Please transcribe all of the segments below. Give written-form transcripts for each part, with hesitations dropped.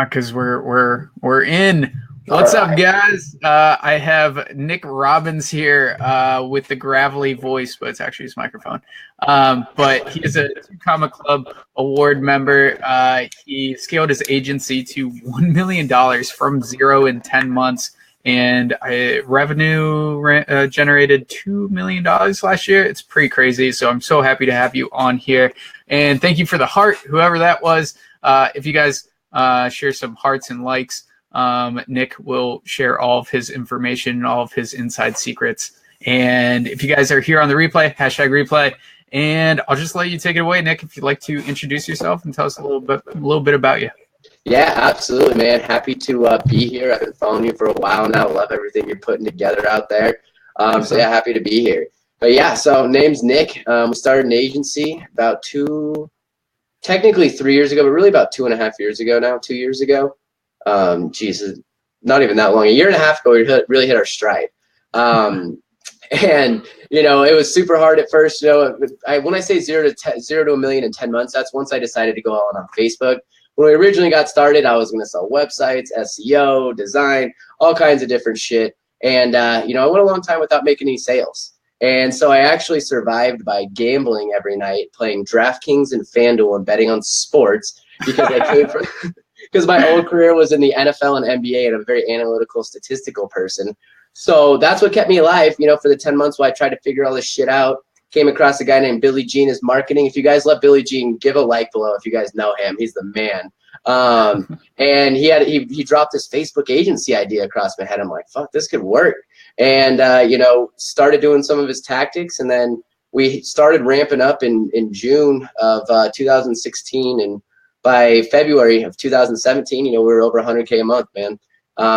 Because we're in. What's up, guys? I have Nik Robbins here with the gravelly voice, but it's actually his microphone. But he is a Comic Club award member. He scaled his agency to $1 million from zero in 10 months, and revenue generated $2 million last year. It's pretty crazy. So I'm so happy to have you on here, and thank you for the heart, whoever that was. If you guys share some hearts and likes, Nik will share all of his information, all of his inside secrets. And if you guys are here on the replay, #replay. And I'll just let you take it away, Nik, if you'd like to introduce yourself and tell us a little bit about you. Yeah, absolutely, man. Happy to be here. I've been following you for a while now. Love everything you're putting together out there. So yeah, happy to be here. But yeah, so name's Nik. We started an agency about technically 3 years ago, but really about 2.5 years ago now, 2 years ago. Jesus, not even that long. A year and a half ago, we really hit our stride. And, you know, it was super hard at first. You know, when I say zero to $1 million in 10 months, that's once I decided to go on Facebook. When we originally got started, I was going to sell websites, SEO, design, all kinds of different shit. And, you know, I went a long time without making any sales. And so I actually survived by gambling every night, playing DraftKings and FanDuel and betting on sports because I came from because my old career was in the NFL and NBA, and I'm a very analytical, statistical person. So that's what kept me alive, you know, for the 10 months while I tried to figure all this shit out. Came across a guy named Billy Jean as marketing. If you guys love Billy Jean, give a like below if you guys know him. He's the man. And he dropped this Facebook agency idea across my head. I'm like, fuck, this could work. And, you know, started doing some of his tactics. And then we started ramping up in June of 2016. And by February of 2017, you know, we were over 100K a month, man.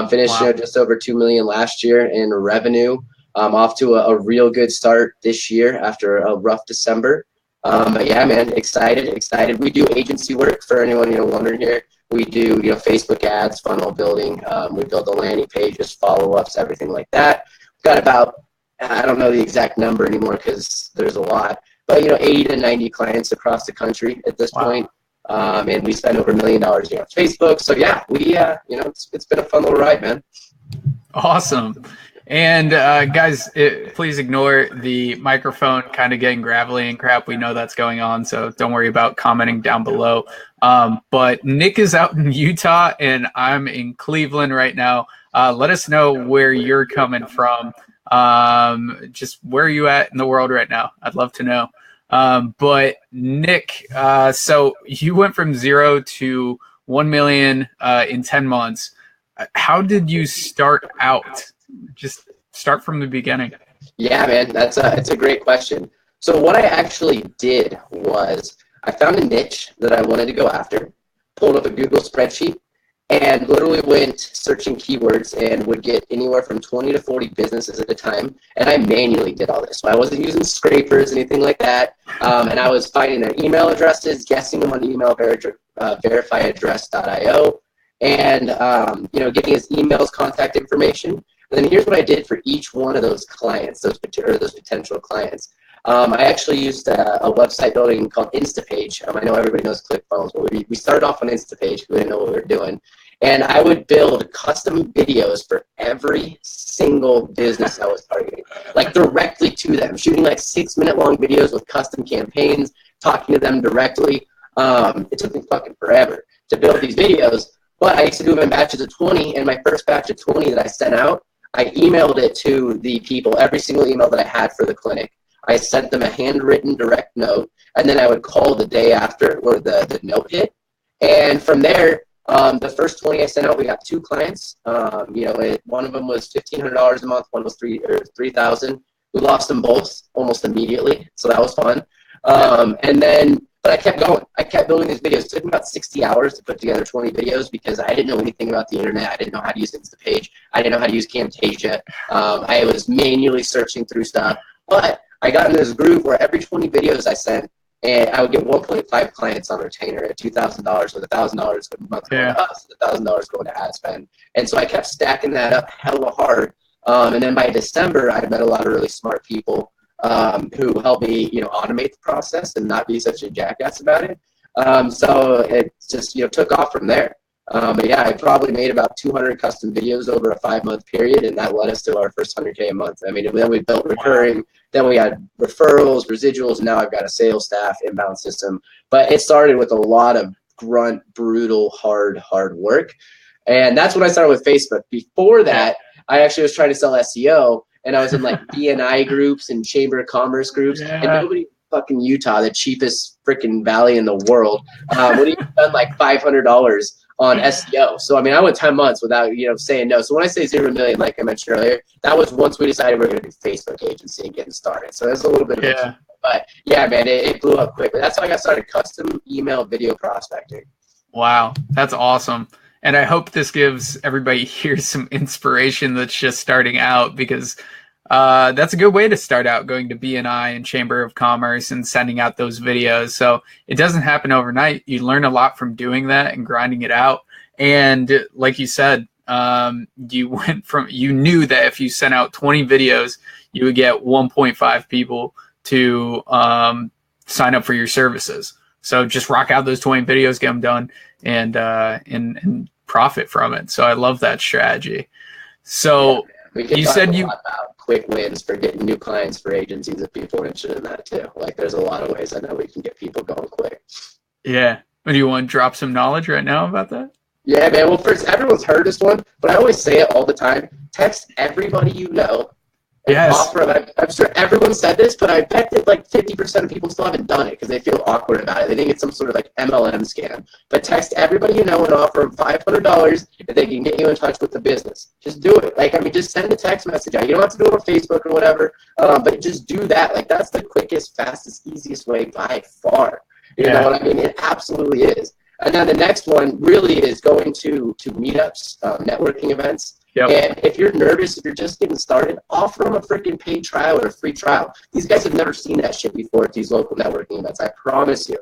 Finished, wow, you know, just over 2 million last year in revenue. Off to a real good start this year after a rough December. But yeah, man, excited. We do agency work for anyone, you know, wondering here. We do, you know, Facebook ads, funnel building. We build the landing pages, follow-ups, everything like that. We've got about, I don't know the exact number anymore because there's a lot, but, you know, 80 to 90 clients across the country at this point. And we spend over $1 million a year on Facebook. So yeah, we, you know, it's been a fun little ride, man. Awesome. And guys, please ignore the microphone kind of getting gravelly and crap. We know that's going on, so don't worry about commenting down below. But Nik is out in Utah, and I'm in Cleveland right now. Let us know where you're coming from. Just where are you at in the world right now? I'd love to know. But Nik, so you went from zero to 1 million in 10 months. How did you start out? Just start from the beginning. Yeah, man, it's a great question. So what I actually did was I found a niche that I wanted to go after, pulled up a Google spreadsheet, and literally went searching keywords and would get anywhere from 20 to 40 businesses at a time. And I manually did all this. So I wasn't using scrapers, anything like that. And I was finding their email addresses, guessing them on email, verifyaddress.io, and, you know, getting his emails, contact information. And then here's what I did for each one of those clients, those potential clients. I actually used a website building called Instapage. I know everybody knows ClickFunnels, but we started off on Instapage. We didn't know what we were doing. And I would build custom videos for every single business I was targeting, like directly to them, shooting like 6-minute long videos with custom campaigns, talking to them directly. It took me fucking forever to build these videos, but I used to do them in batches of 20, and my first batch of 20 that I sent out, I emailed it to the people, every single email that I had for the clinic. I sent them a handwritten direct note, and then I would call the day after where the note hit. And from there, the first 20 I sent out, we got 2 clients. You know, one of them was $1,500 a month, one was $3,000. We lost them both almost immediately, so that was fun. But I kept going. I kept building these videos. It took me about 60 hours to put together 20 videos because I didn't know anything about the internet. I didn't know how to use Instapage. I didn't know how to use Camtasia. I was manually searching through stuff. But I got in this groove where every 20 videos I sent, and I would get 1.5 clients on retainer at $2,000 with $1,000 a month going to us, $1,000 going to ad spend. And so I kept stacking that up hella hard. And then by December, I met a lot of really smart people who helped me, you know, automate the process and not be such a jackass about it. So it just, you know, took off from there. But yeah, I probably made about 200 custom videos over a 5-month period, and that led us to our first 100K a month. I mean, then we built recurring, then we had referrals, residuals, and now I've got a sales staff, inbound system. But it started with a lot of grunt, brutal, hard work. And that's when I started with Facebook. Before that, I actually was trying to sell SEO, and I was in like BNI groups and Chamber of Commerce groups, and nobody fucking Utah, the cheapest freaking valley in the world, would even spend like $500 on SEO. So I mean, I went 10 months without saying no. So when I say 0 million, like I mentioned earlier, that was once we decided we are going to do Facebook agency and getting started. So there's a little bit of it. But yeah, man, it blew up quickly. That's how I got started, custom email video prospecting. Wow, that's awesome. And I hope this gives everybody here some inspiration that's just starting out, because that's a good way to start out, going to BNI and Chamber of Commerce and sending out those videos. So it doesn't happen overnight. You learn a lot from doing that and grinding it out. And like you said, you knew that if you sent out 20 videos, you would get 1.5 people to sign up for your services. So just rock out those 20 videos, get them done, and profit from it. So I love that strategy. So you said you about quick wins for getting new clients for agencies, if people are interested in that too. Like there's a lot of ways I know we can get people going quick. Yeah. Do you want to drop some knowledge right now about that? Yeah, man. Well, first, everyone's heard this one, but I always say it all the time. Text everybody you know. Yes. I'm sure everyone said this, but I bet that like 50% of people still haven't done it because they feel awkward about it. They think it's some sort of like MLM scam. But text everybody you know and offer them $500 if they can get you in touch with the business. Just do it. Like, I mean, just send a text message out. You don't have to do it on Facebook or whatever, but just do that. Like, that's the quickest, fastest, easiest way by far. You know what I mean? It absolutely is. And then the next one really is going to meetups, networking events. Yep. And if you're nervous, if you're just getting started, offer them a freaking paid trial or a free trial. These guys have never seen that shit before at these local networking events. I promise you.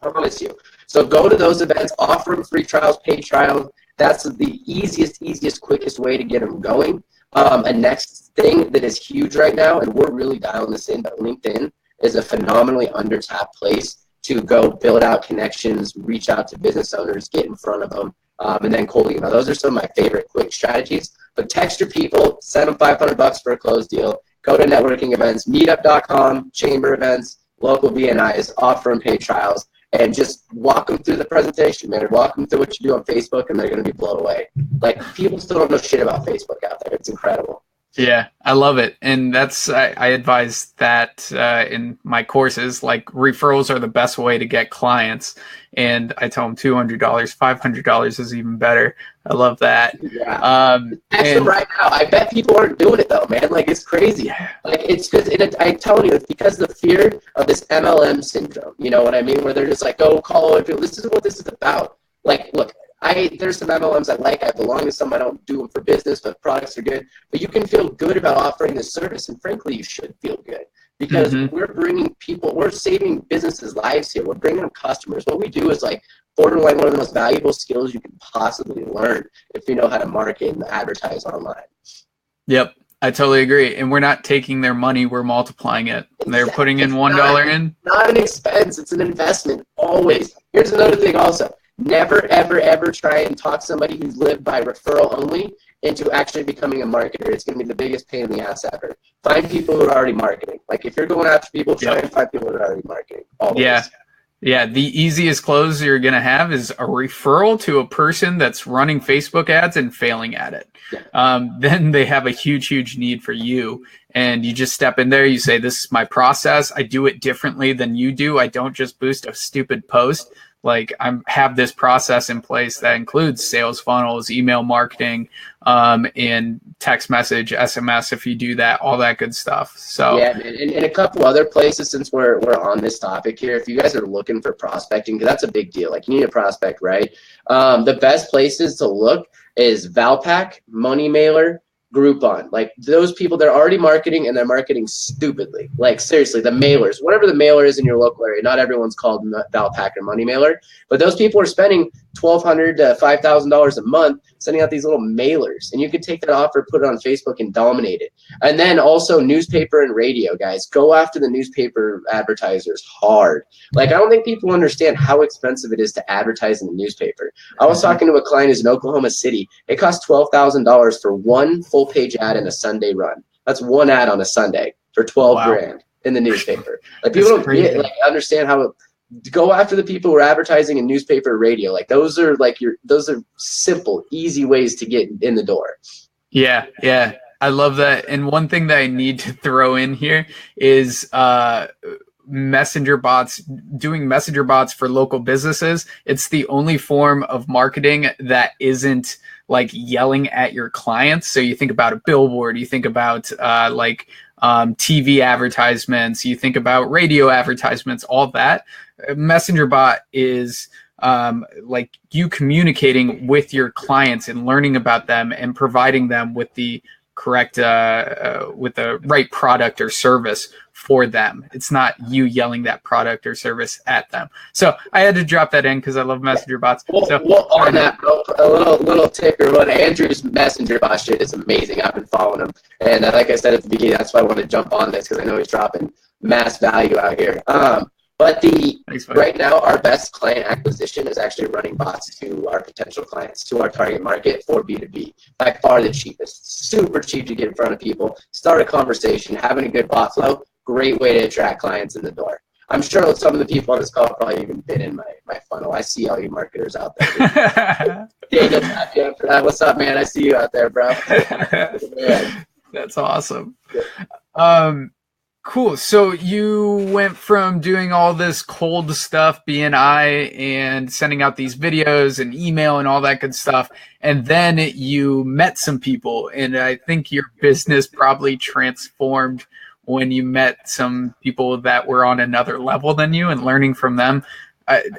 Promise you. So go to those events, offer them free trials, paid trials. That's the easiest, quickest way to get them going. A next thing that is huge right now, and we're really dialing this in, but LinkedIn is a phenomenally under-tapped place to go build out connections, reach out to business owners, get in front of them, and then cold email. Those are some of my favorite quick strategies. But text your people, send them $500 for a closed deal. Go to networking events, meetup.com, chamber events, local BNIs, offer them paid trials, and just walk them through the presentation, man. Walk them through what you do on Facebook, and they're going to be blown away. Like, people still don't know shit about Facebook out there. It's incredible. Yeah, I love it. And that's, I advise that in my courses, like referrals are the best way to get clients. And I tell them $200, $500 is even better. I love that. Yeah. And right now, I bet people aren't doing it though, man. Like, it's crazy. Like, it's because I'm telling you, it's because of the fear of this MLM syndrome. You know what I mean? Where they're just like, oh, call other people. This is what this is about. Like, look, there's some MLMs I like. I belong to some. I don't do them for business, but products are good. But you can feel good about offering this service, and frankly, you should feel good because we're bringing people, we're saving businesses' lives here. We're bringing them customers. What we do is like borderline one of the most valuable skills you can possibly learn if you know how to market and advertise online. Yep, I totally agree. And we're not taking their money; we're multiplying it. They're putting in $1 in. Not an expense; it's an investment. Always. Here's another thing, also. Never, ever try and talk somebody who's lived by referral only into actually becoming a marketer. It's going to be the biggest pain in the ass ever. Find people who are already marketing. Like, if you're going after people, try and find people who are already marketing. Always. Yeah. The easiest close you're going to have is a referral to a person that's running Facebook ads and failing at it. Then they have a huge need for you. And you just step in there. You say, this is my process. I do it differently than you do. I don't just boost a stupid post. Like, I have this process in place that includes sales funnels, email marketing, and text message, SMS, if you do that, all that good stuff. So yeah, and a couple other places, since we're on this topic here, if you guys are looking for prospecting, because that's a big deal. Like, you need a prospect, right? The best places to look is Valpak, Money Mailer, Groupon. Like those people, they're already marketing and they're marketing stupidly. Like seriously, the mailers, whatever the mailer is in your local area, not everyone's called Valpacker Money Mailer, but those people are spending $1,200 to $5,000 a month sending out these little mailers. And you could take that offer, put it on Facebook and dominate it. And then also newspaper and radio, guys. Go after the newspaper advertisers hard. Like I don't think people understand how expensive it is to advertise in the newspaper. I was talking to a client who's in Oklahoma City. It costs $12,000 for one full page ad in a Sunday run. That's one ad on a Sunday for 12 grand in the newspaper. Like people don't understand how to go after the people who are advertising in newspaper or radio. Like those are simple, easy ways to get in the door. Yeah. I love that. And one thing that I need to throw in here is messenger bots, doing messenger bots for local businesses. It's the only form of marketing that isn't like yelling at your clients. So you think about a billboard, you think about TV advertisements, you think about radio advertisements, all that. Messenger bot is like you communicating with your clients and learning about them and providing them with the correct with the right product or service for them. It's not you yelling that product or service at them. So I had to drop that in because I love messenger bots. Well, on that, bro, a little tip or what, Andrew's messenger bot shit is amazing. I've been following him, and like I said at the beginning, that's why I want to jump on this because I know he's dropping mass value out here. But right now, our best client acquisition is actually running bots to our potential clients, to our target market for B2B. By far the cheapest. Super cheap to get in front of people, start a conversation, having a good bot flow. Great way to attract clients in the door. I'm sure some of the people on this call have probably even been in my funnel. I see all you marketers out there. What's up, man? I see you out there, bro. That's awesome. Cool. So you went from doing all this cold stuff, BNI, and sending out these videos and email and all that good stuff. And then you met some people. And I think your business probably transformed when you met some people that were on another level than you and learning from them.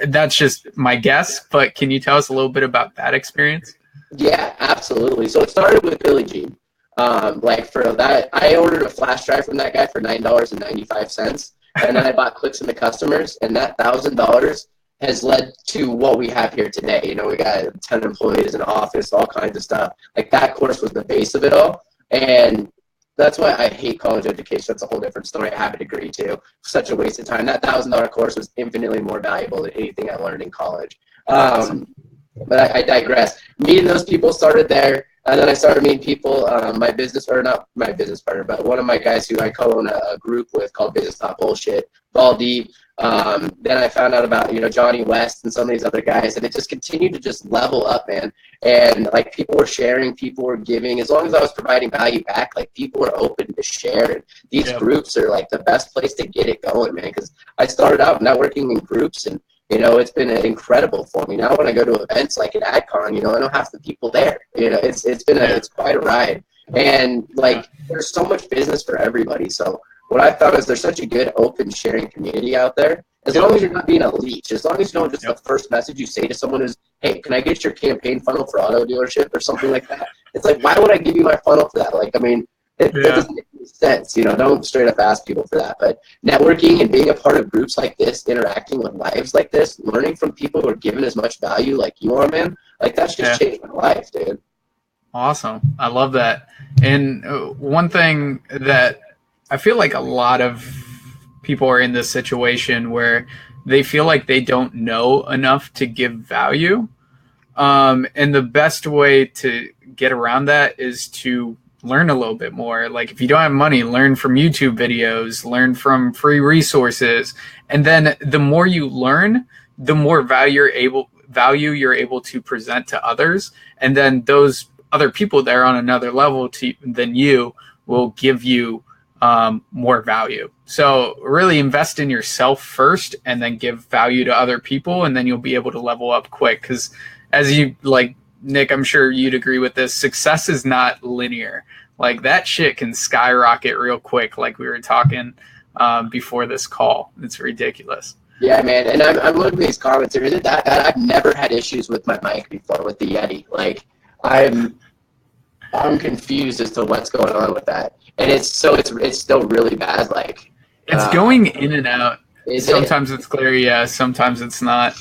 That's just my guess. But can you tell us a little bit about that experience? Yeah, absolutely. So it started with Billie Jean. For that, I ordered a flash drive from that guy for $9.95, and then I bought clicks into customers, and that $1,000 has led to what we have here today. You know, we got 10 employees, an office, all kinds of stuff. Like that course was the base of it all, and that's why I hate college education. That's a whole different story. I have a degree too. Such a waste of time. That $1,000 course was infinitely more valuable than anything I learned in college. But I digress. Meeting those people started there. And then I started meeting people, not my business partner, but one of my guys who I co-own a group with called Business Not Bullshit, Ball Deep. Then I found out about, Johnny West and some of these other guys, and it just continued to just level up, man. And like people were sharing, people were giving. As long as I was providing value back, like people were open to share. And these groups are like the best place to get it going, man. Because I started out networking in groups, and it's been incredible for me. Now when I go to events like at AdCon, I know half the people there. It's quite a ride. And like there's so much business for everybody. So what I found is there's such a good open sharing community out there. As long as you're not being a leech, as long as you don't just the first message you say to someone is, hey, can I get your campaign funnel for auto dealership or something like that? It's like, why would I give you my funnel for that? Like, I mean, it doesn't make any sense. Don't straight up ask people for that. But networking and being a part of groups like this, interacting with lives like this, learning from people who are giving as much value like you are, man, like that's just changed my life, dude. Awesome. I love that. And one thing that I feel like a lot of people are in this situation where they feel like they don't know enough to give value. And the best way to get around that is to learn a little bit more. Like if you don't have money, learn from YouTube videos, learn from free resources. And then the more you learn, the more value you're able to present to others. And then those other people that are on another level than you will give you more value. So really invest in yourself first and then give value to other people. And then you'll be able to level up quick. Because as you like, Nick, I'm sure you'd agree with this. Success is not linear. Like that shit can skyrocket real quick. Like we were talking before this call. It's ridiculous. Yeah, man. And I'm looking at these comments here. Is it that bad? I've never had issues with my mic before with the Yeti. Like I'm confused as to what's going on with that. And it's still really bad. Like, It's going in and out. is it? Sometimes it's clear, yeah. Sometimes it's not.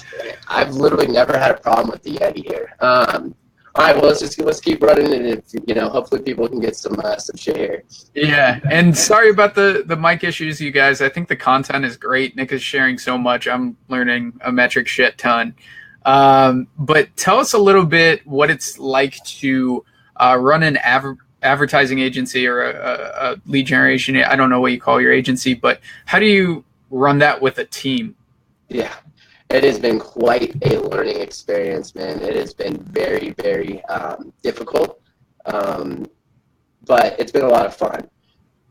I've literally never had a problem with the Yeti here. All right, well, let's keep running, and hopefully people can get some shit here. Yeah, and sorry about the mic issues, you guys. I think the content is great. Nick is sharing so much. I'm learning a metric shit ton. But tell us a little bit what it's like to run an advertising agency or a lead generation. I don't know what you call your agency, but how do you run that with a team? Yeah. It has been quite a learning experience, man. It has been very, very difficult, but it's been a lot of fun.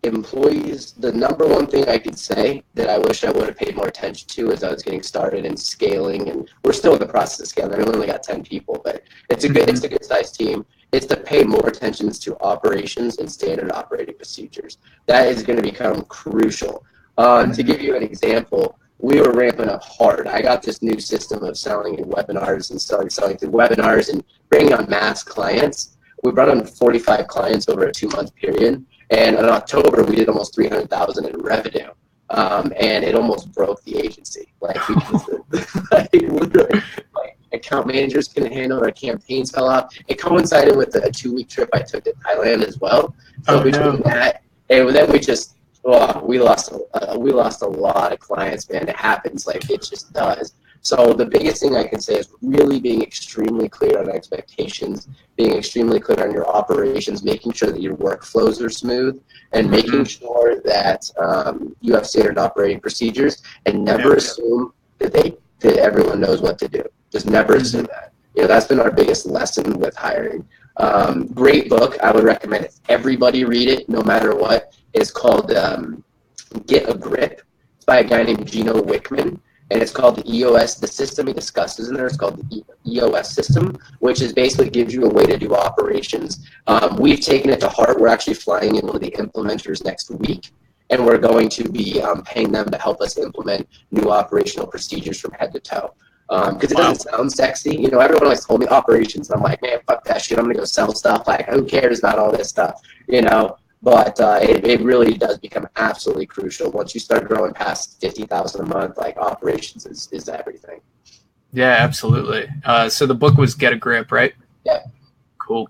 Employees, the number one thing I could say that I wish I would have paid more attention to as I was getting started and scaling, and we're still in the process of scaling. We only got 10 people, but it's a good sized team. It's to pay more attention to operations and standard operating procedures. That is going to become crucial. To give you an example, we were ramping up hard. I got this new system of selling in webinars and selling through webinars and bringing on mass clients. We brought on 45 clients over a 2-month period. And in October, we did almost 300,000 in revenue. And it almost broke the agency. Like, literally, account managers couldn't handle it. Our campaigns fell off. It coincided with a 2-week trip I took to Thailand as well. So between that, and then we lost a lot of clients, man. It happens, like it just does. So the biggest thing I can say is really being extremely clear on expectations, being extremely clear on your operations, making sure that your workflows are smooth, and making sure that you have standard operating procedures, and never assume that everyone knows what to do. Just never assume that. That's been our biggest lesson with hiring. Great book. I would recommend everybody read it, no matter what. It's called Get a Grip. It's by a guy named Gino Wickman, and it's called the EOS. The system he discusses in there is called the EOS system, which is basically gives you a way to do operations. We've taken it to heart. We're actually flying in one of the implementers next week, and we're going to be paying them to help us implement new operational procedures from head to toe. Because it doesn't sound sexy. Everyone always told me operations, and I'm like, man, fuck that shit. I'm gonna go sell stuff. Like, who cares about all this stuff? But it really does become absolutely crucial once you start growing past 50,000 a month. Like, operations is everything. Yeah, absolutely. So the book was Get a Grip, right? Yeah. Cool.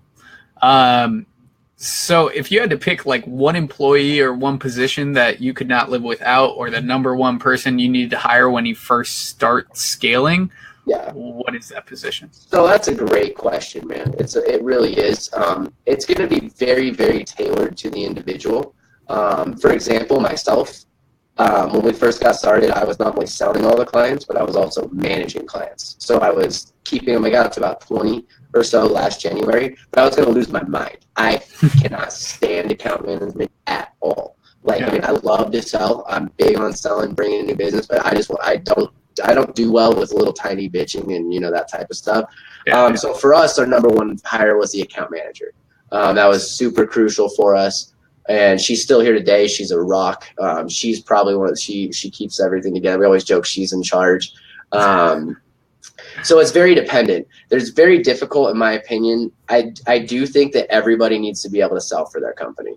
So if you had to pick like one employee or one position that you could not live without, or the number one person you need to hire when you first start scaling, what is that position? So that's a great question, man. It really is. It's going to be very, very tailored to the individual. For example, myself, when we first got started, I was not only selling all the clients, but I was also managing clients. So I was keeping them. I got up to about 20 or so last January, but I was going to lose my mind. I cannot stand account management at all. Like, I mean, I love to sell. I'm big on selling, bringing in new business, but I don't do well with little tiny bitching and that type of stuff. So for us, our number one hire was the account manager. That was super crucial for us. And she's still here today. She's a rock. She's probably she keeps everything together. We always joke she's in charge. So it's very dependent. There's very difficult, in my opinion. I do think that everybody needs to be able to sell for their company.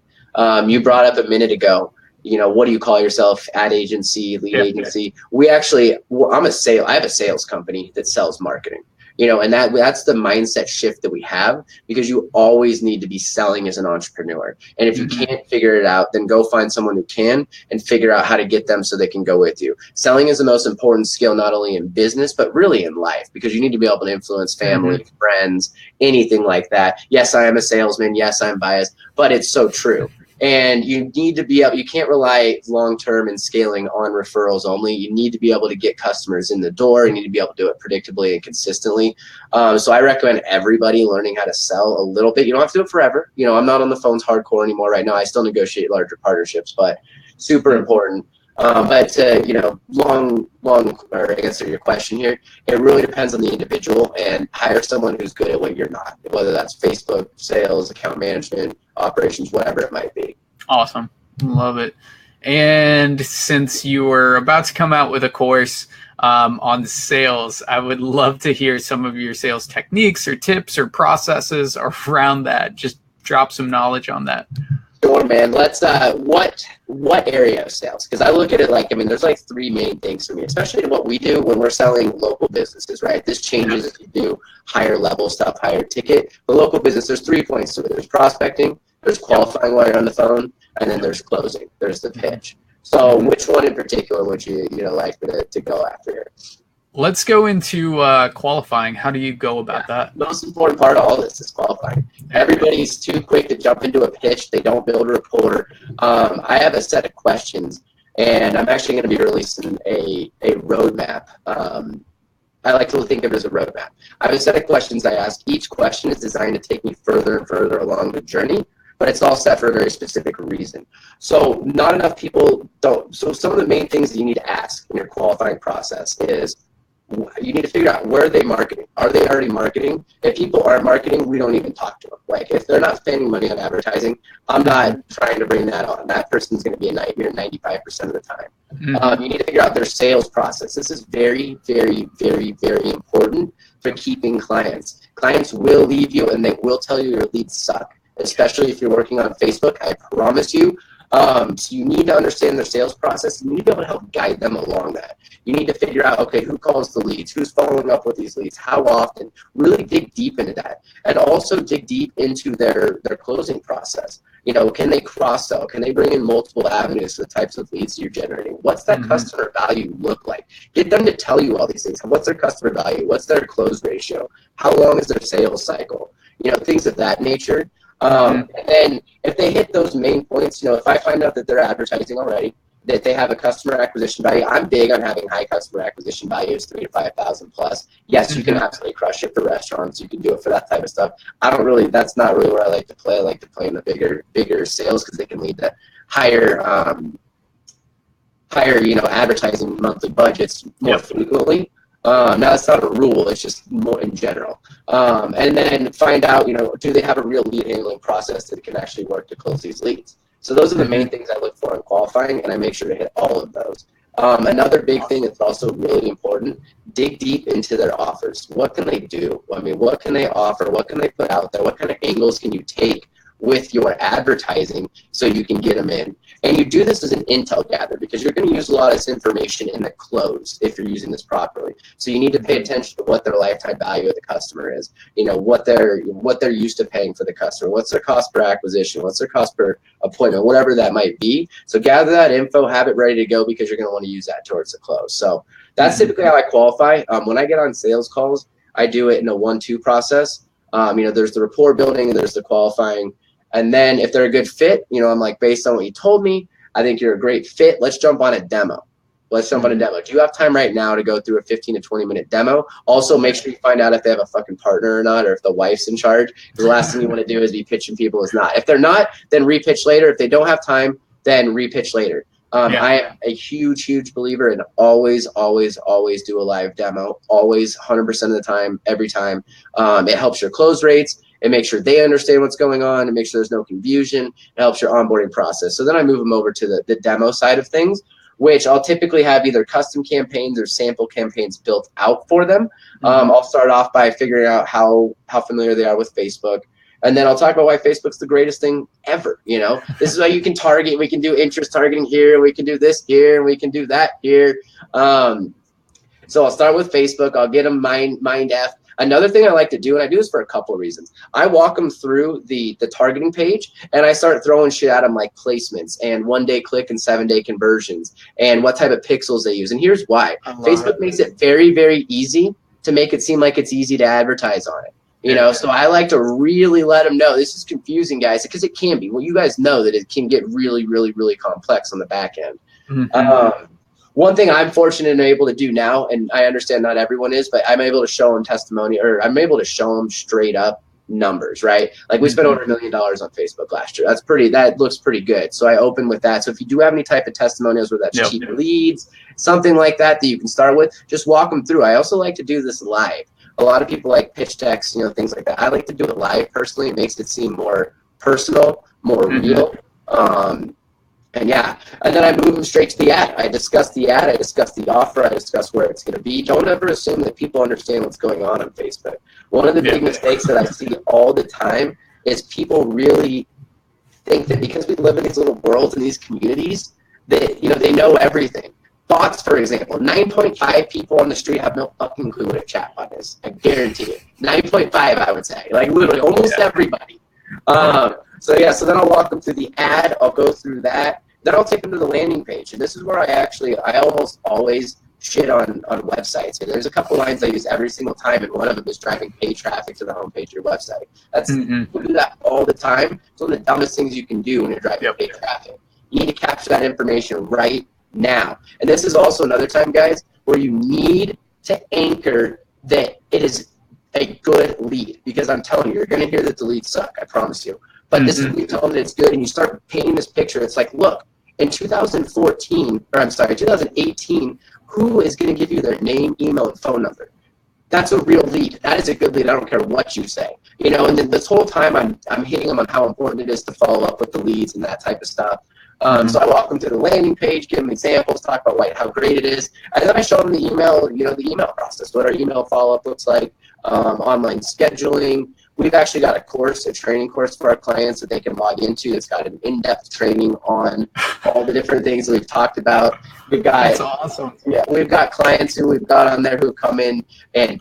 You brought up a minute ago, what do you call yourself? Ad agency, lead agency. I have a sales company that sells marketing. And that's the mindset shift that we have, because you always need to be selling as an entrepreneur. And if you can't figure it out, then go find someone who can and figure out how to get them so they can go with you. Selling is the most important skill, not only in business, but really in life, because you need to be able to influence family, friends, anything like that. Yes, I am a salesman. Yes, I'm biased, but it's so true. And you need to be able, you can't rely long-term in scaling on referrals only. You need to be able to get customers in the door. You need to be able to do it predictably and consistently. So I recommend everybody learning how to sell a little bit. You don't have to do it forever. I'm not on the phones hardcore anymore right now. I still negotiate larger partnerships, but super important. But or answer your question here, it really depends on the individual, and hire someone who's good at what you're not, whether that's Facebook, sales, account management, operations, whatever it might be. Awesome. Love it. And since you were about to come out with a course on sales, I would love to hear some of your sales techniques or tips or processes around that. Just drop some knowledge on that. Sure, man. Let's what area of sales? Because I look at it like, I mean, there's like three main things for me, especially in what we do when we're selling local businesses, right? This changes if you do higher level stuff, higher ticket. The local business, there's 3 points to it. There's prospecting, there's qualifying while you're on the phone, and then there's closing. There's the pitch. So which one in particular would you like to go after here? Let's go into qualifying. How do you go about that? Most important part of all this is qualifying. Everybody's too quick to jump into a pitch. They don't build a rapport. I have a set of questions, and I'm actually going to be releasing a roadmap. I like to think of it as a roadmap. I have a set of questions I ask. Each question is designed to take me further and further along the journey, but it's all set for a very specific reason. So not enough people don't. So some of the main things that you need to ask in your qualifying process is, you need to figure out, where are they marketing? Are they already marketing? If people aren't marketing, we don't even talk to them. Like, if they're not spending money on advertising, I'm not trying to bring that on. That person's going to be a nightmare 95% of the time. You need to figure out their sales process. This is very, very, very, very important for keeping clients. Clients will leave you, and they will tell you your leads suck, especially if you're working on Facebook. I promise you. So you need to understand their sales process. You need to be able to help guide them along that. You need to figure out, okay, who calls the leads? Who's following up with these leads? How often? Really dig deep into that. And also dig deep into their closing process. Can they cross-sell? Can they bring in multiple avenues for the types of leads you're generating? What's that customer value look like? Get them to tell you all these things. What's their customer value? What's their close ratio? How long is their sales cycle? Things of that nature. And then if they hit those main points, if I find out that they're advertising already, that they have a customer acquisition value, I'm big on having high customer acquisition values, 3,000 to 5,000 plus. Yes, you can absolutely crush it for restaurants. You can do it for that type of stuff. That's not really where I like to play. I like to play in the bigger sales, because they can lead to higher, advertising monthly budgets more frequently. Now, that's not a rule, it's just more in general. And then find out, do they have a real lead handling process that can actually work to close these leads? So those are the main things I look for in qualifying, and I make sure to hit all of those. Another big thing that's also really important, dig deep into their offers. What can they do? I mean, what can they offer? What can they put out there? What kind of angles can you take with your advertising so you can get them in? And you do this as an intel gather, because you're going to use a lot of this information in the close if you're using this properly. So you need to pay attention to what their lifetime value of the customer is, what they're used to paying for the customer, what's their cost per acquisition, what's their cost per appointment, whatever that might be. So gather that info, have it ready to go, because you're going to want to use that towards the close. So that's typically how I qualify. When I get on sales calls, I do it in a 1-2 process. There's the rapport building, there's the qualifying. And then if they're a good fit, I'm like, based on what you told me, I think you're a great fit. Let's jump on a demo. Do you have time right now to go through a 15 to 20-minute demo? Also, make sure you find out if they have a fucking partner or not, or if the wife's in charge. Because the last thing you want to do is be pitching people as not. If they're not, then repitch later. If they don't have time, then repitch later. I am a huge, huge believer in always, always, always do a live demo. Always, 100% of the time, every time. It helps your close rates. It makes sure they understand what's going on. It makes sure there's no confusion. It helps your onboarding process. So then I move them over to the demo side of things, which I'll typically have either custom campaigns or sample campaigns built out for them. I'll start off by figuring out how familiar they are with Facebook. And then I'll talk about why Facebook's the greatest thing ever. This is how you can target. We can do interest targeting here. We can do this here. And we can do that here. So I'll start with Facebook. I'll get them mind F. Another thing I like to do, and I do this for a couple of reasons, I walk them through the targeting page, and I start throwing shit at them like placements and 1-day click and 7-day conversions and what type of pixels they use. And here's why. Facebook makes it very, very easy to make it seem like it's easy to advertise on it. So I like to really let them know this is confusing, guys, because it can be. Well, you guys know that it can get really, really, really complex on the back end. One thing I'm fortunate and able to do now, and I understand not everyone is, but I'm able to show them testimony, or I'm able to show them straight up numbers, right? Like we spent over $1 million on Facebook last year. That looks pretty good. So I open with that. So if you do have any type of testimonials where that's cheap leads, something like that you can start with, just walk them through. I also like to do this live. A lot of people like pitch decks, things like that. I like to do it live personally. It makes it seem more personal, more real. And then I move them straight to the ad. I discuss the ad. I discuss the offer. I discuss where it's going to be. Don't ever assume that people understand what's going on Facebook. One of the big mistakes that I see all the time is people really think that because we live in these little worlds and these communities that, you know, they know everything. Bots, for example, 9.5 people on the street have no fucking clue what a chatbot is. I guarantee you. 9.5, I would say. Like literally almost everybody. So then I'll walk them through the ad. I'll go through that. Then I'll take them to the landing page. And this is where I almost always shit on websites. And there's a couple lines I use every single time, and one of them is driving paid traffic to the homepage of your website. We do that all the time. It's one of the dumbest things you can do when you're driving paid traffic. You need to capture that information right now. And this is also another time, guys, where you need to anchor that it is a good lead, because I'm telling you, you're going to hear that the leads suck, I promise you. But this is when you tell them that it's good, and you start painting this picture. It's like, look, in 2018, who is going to give you their name, email, and phone number? That's a real lead. That is a good lead. I don't care what you say. You know, and then this whole time I'm hitting them on how important it is to follow up with the leads and that type of stuff. So I walk them to the landing page, give them examples, talk about how great it is, and then I show them the email, you know, the email process, what our email follow-up looks like, online scheduling. We've actually got a training course for our clients that they can log into. It's got an in-depth training on all the different things that we've talked about. That's awesome. Yeah, we've got clients who we've got on there who come in and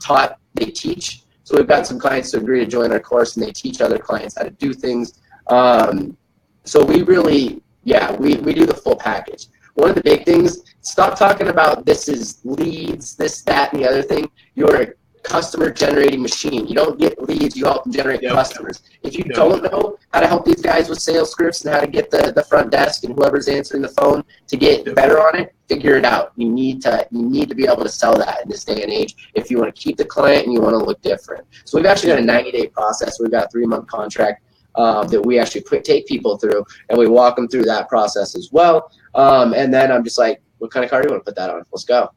they teach. So we've got some clients who agree to join our course, and they teach other clients how to do things. So we really, we do the full package. One of the big things, stop talking about this is leads, this, that, and the other thing. You're a customer generating machine. You don't get leads, you help them generate customers. If you don't know how to help these guys with sales scripts and how to get the front desk and whoever's answering the phone to get better on it, figure it out. You need to be able to sell that in this day and age if you want to keep the client and you want to look different. So we've actually got a 90-day process. We've got a 3-month contract that we actually take people through, and we walk them through that process as well. And then I'm just like, what kind of car do you want to put that on? Let's go.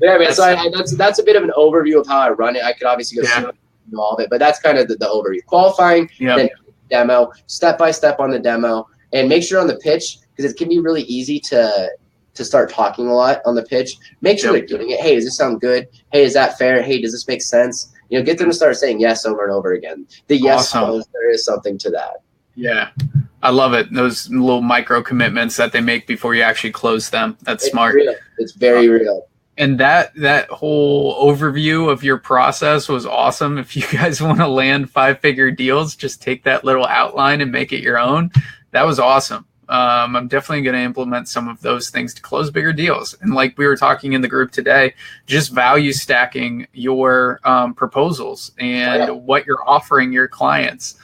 Yeah, man. So that's a bit of an overview of how I run it. I could obviously go through all of it, but that's kind of the overview. Qualifying, then demo, step by step on the demo, and make sure on the pitch, because it can be really easy to start talking a lot on the pitch. Make sure they're doing it. Hey, does this sound good? Hey, is that fair? Hey, does this make sense? You know, get them to start saying yes over and over again. The yes flows, there is something to that. Yeah. I love it. Those little micro commitments that they make before you actually close them. That's smart. Real. It's very real. And that whole overview of your process was awesome. If you guys want to land 5-figure deals, just take that little outline and make it your own. That was awesome. I'm definitely going to implement some of those things to close bigger deals. And like we were talking in the group today, just value stacking your proposals and what you're offering your clients.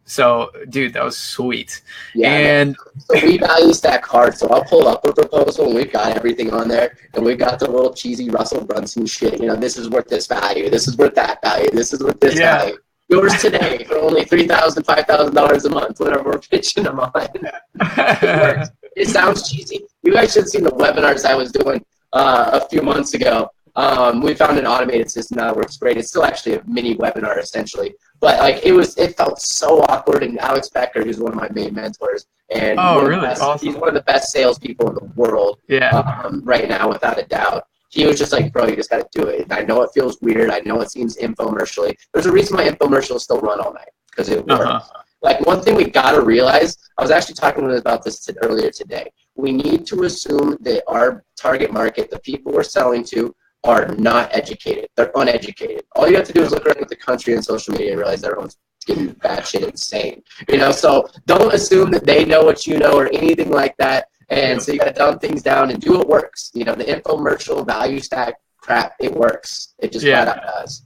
So, dude, that was sweet. Yeah, and so we value stack hard. So I'll pull up a proposal, and we've got everything on there, and we've got the little cheesy Russell Brunson shit. You know, this is worth this value. This is worth that value. This is worth this value. Yours today for only $3,000, $5,000 a month, whatever we're pitching them on. It works. It sounds cheesy. You guys should have seen the webinars I was doing a few months ago. We found an automated system that works great. It's still actually a mini webinar essentially, but like it felt so awkward. And Alex Becker, who's one of my main mentors, and awesome. He's one of the best salespeople in the world. Right now, without a doubt. He was just like, bro, you just got to do it. I know it feels weird. I know it seems infomercially. There's a reason why infomercials still run all night, because it works. Like, one thing we got to realize, I was actually talking with about this earlier today. We need to assume that our target market, the people we're selling to, are not educated. They're uneducated. All you have to do is look around at the country and social media and realize everyone's getting batshit insane. You know, so don't assume that they know what you know or anything like that. And so you got to dumb things down and do what works. You know, the infomercial value stack crap, it works. It just flat out does.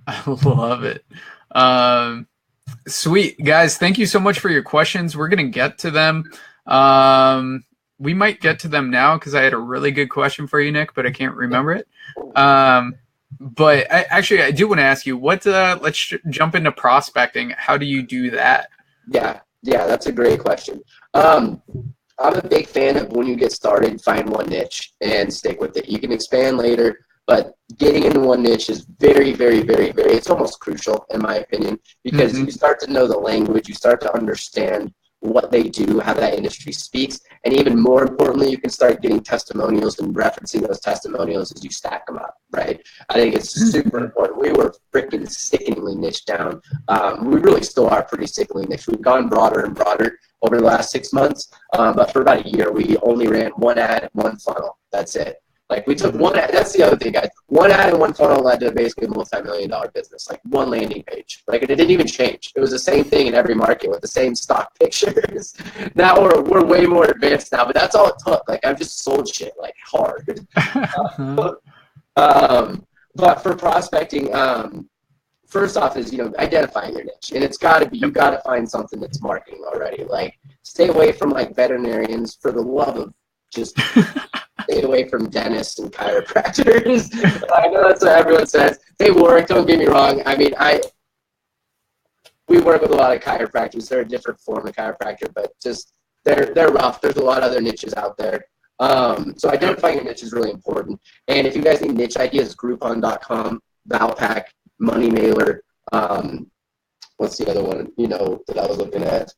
I love it. Sweet. Guys, thank you so much for your questions. We're going to get to them. We might get to them now because I had a really good question for you, Nick, but I can't remember it. But I do want to ask you, let's jump into prospecting. How do you do that? Yeah, that's a great question. I'm a big fan of, when you get started, find one niche and stick with it. You can expand later, but getting into one niche is very, very, very, very, it's almost crucial in my opinion, because you start to know the language, you start to understand what they do, how that industry speaks. And even more importantly, you can start getting testimonials and referencing those testimonials as you stack them up, right? I think it's super important. We were freaking sickeningly niched down. We really still are pretty sickeningly niched. We've gone broader and broader over the last 6 months. But for about a year, we only ran one ad, one funnel. That's it. Like we took one ad, that's the other thing, guys. One ad and one funnel led to basically a multi-million-dollar business, like one landing page. Like it didn't even change. It was the same thing in every market with the same stock pictures. Now we're way more advanced now, but that's all it took. Like I've just sold shit like hard. But for prospecting, first off is, identifying your niche. And it's got to be, you got to find something that's marketing already. Like stay away from like veterinarians, for the love of just stay away from dentists and chiropractors. I know that's what everyone says. They work, don't get me wrong. I mean, we work with a lot of chiropractors. They're a different form of chiropractor, but just they're rough. There's a lot of other niches out there. So identifying your niche is really important. And if you guys need niche ideas, Groupon.com, Valpak, Money Mailer, what's the other one, that I was looking at?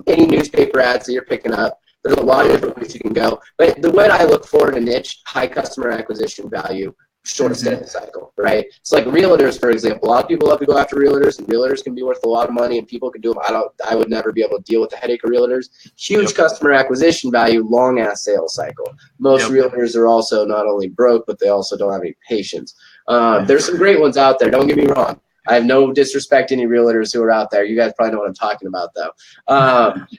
Any newspaper ads that you're picking up. There's a lot of different ways you can go. But the way I look for in a niche, high customer acquisition value, short sales cycle, right? It's like realtors, for example. A lot of people love to go after realtors, and realtors can be worth a lot of money, and people can do them. I would never be able to deal with the headache of realtors. Huge customer acquisition value, long ass sales cycle. Most realtors are also not only broke, but they also don't have any patience. There's some great ones out there. Don't get me wrong. I have no disrespect to any realtors who are out there. You guys probably know what I'm talking about, though.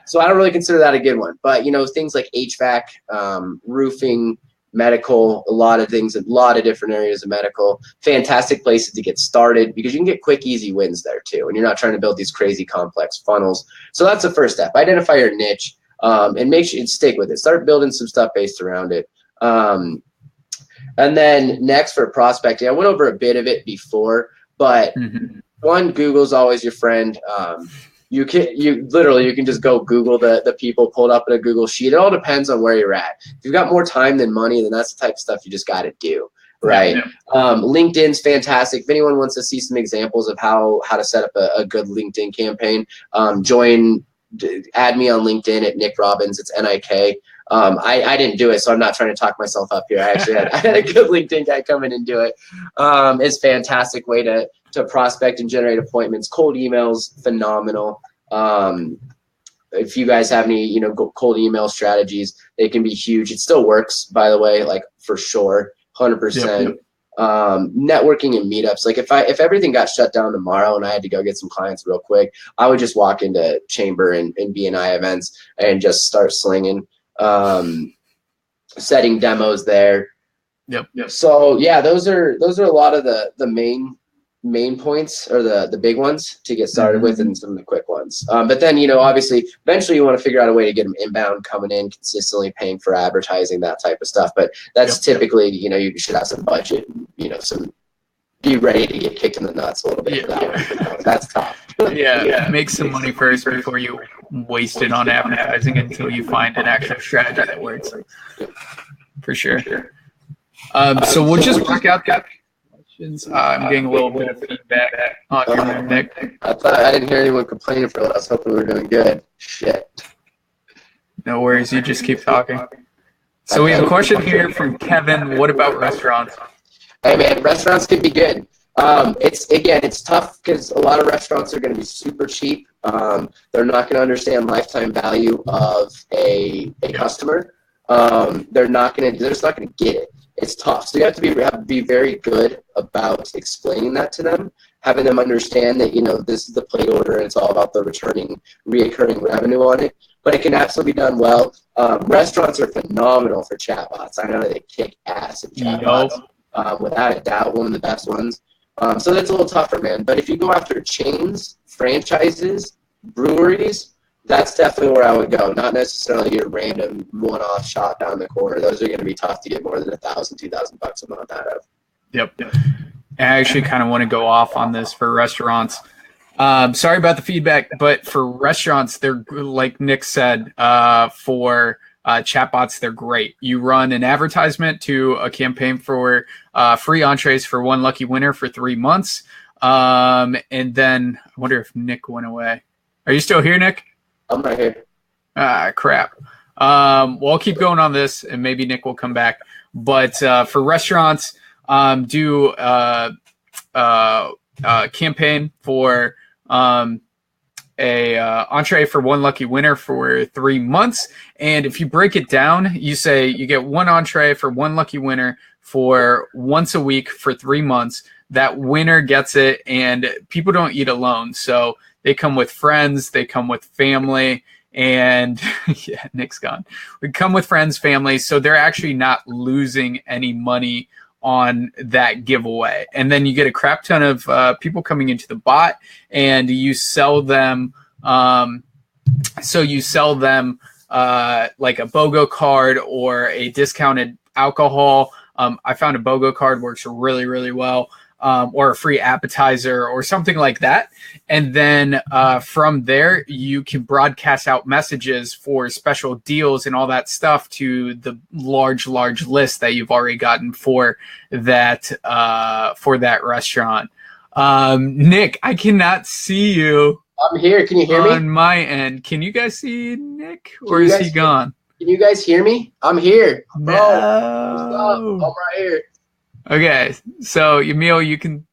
So I don't really consider that a good one. But, things like HVAC, roofing, medical, a lot of things, a lot of different areas of medical, fantastic places to get started because you can get quick, easy wins there, too. And you're not trying to build these crazy, complex funnels. So that's the first step. Identify your niche and make sure you stick with it. Start building some stuff based around it. And then next for prospecting, I went over a bit of it before. But one, Google's always your friend. You can just go Google the people pulled up in a Google sheet. It all depends on where you're at. If you've got more time than money, then that's the type of stuff you just got to do, right? LinkedIn's fantastic. If anyone wants to see some examples of how to set up a good LinkedIn campaign, add me on LinkedIn at Nik Robbins. It's Nik. I didn't do it, so I'm not trying to talk myself up here. I had a good LinkedIn guy come in and do it. It's a fantastic way to prospect and generate appointments. Cold emails, phenomenal. If you guys have any, cold email strategies, they can be huge. It still works, by the way, like for sure, 100%. Networking and meetups. Like if everything got shut down tomorrow and I had to go get some clients real quick, I would just walk into Chamber and BNI events and just start slinging. Setting demos there. So yeah, those are a lot of the main points, or the big ones to get started with, and some of the quick ones. But then, obviously eventually you want to figure out a way to get them inbound, coming in consistently, paying for advertising, that type of stuff. But that's typically, you should have some budget, be ready to get kicked in the nuts a little bit. That's tough. Make some money first before you waste it on advertising until you find an actual strategy that works. For sure. So we'll just work out the questions. I'm getting a little bit of feedback on your Nick. I didn't hear anyone complaining for that. I was hoping we were doing good. Shit. No worries. You just keep talking. So we have a question here from Kevin. What about restaurants? Hey man, restaurants can be good. It's tough because a lot of restaurants are going to be super cheap. They're not going to understand lifetime value of a customer. They're just not going to get it. It's tough. So you have to be very good about explaining that to them, having them understand that, this is the plate order and it's all about the reoccurring revenue on it. But it can absolutely be done well. Restaurants are phenomenal for chatbots. I know they kick ass at chatbots. Without a doubt, one of the best ones. So that's a little tougher, man. But if you go after chains, franchises, breweries, that's definitely where I would go. Not necessarily your random one-off shop down the corner. Those are going to be tough to get more than $1,000, $2,000 a month out of. I actually kind of want to go off on this for restaurants. Sorry about the feedback, but for restaurants, they're, like Nik said, for chatbots, they're great. You run an advertisement to a campaign for free entrees for one lucky winner for 3 months. And then I wonder if Nik went away. Are you still here, Nik? I'm right here. Ah, crap. Well, I'll keep going on this, and maybe Nick will come back. But for restaurants, do campaign for a entree for one lucky winner for 3 months. And if you break it down, you say you get one entree for one lucky winner for once a week for 3 months. That winner gets it, and people don't eat alone. So they come with friends, they come with family, and yeah, Nick's gone. We come with friends, family, so they're actually not losing any money on that giveaway. And then you get a crap ton of people coming into the bot, and you sell them. So you sell them like a BOGO card or a discounted alcohol. I found a BOGO card works really, really well. Or a free appetizer or something like that. And then from there, you can broadcast out messages for special deals and all that stuff to the large list that you've already gotten for that restaurant. Nick, I cannot see you. I'm here. Can you hear me? On my end. Can you guys see Nick, or is he gone? Can you guys hear me? I'm here. Bro, no. What's up? I'm right here. Okay, so Emil, you can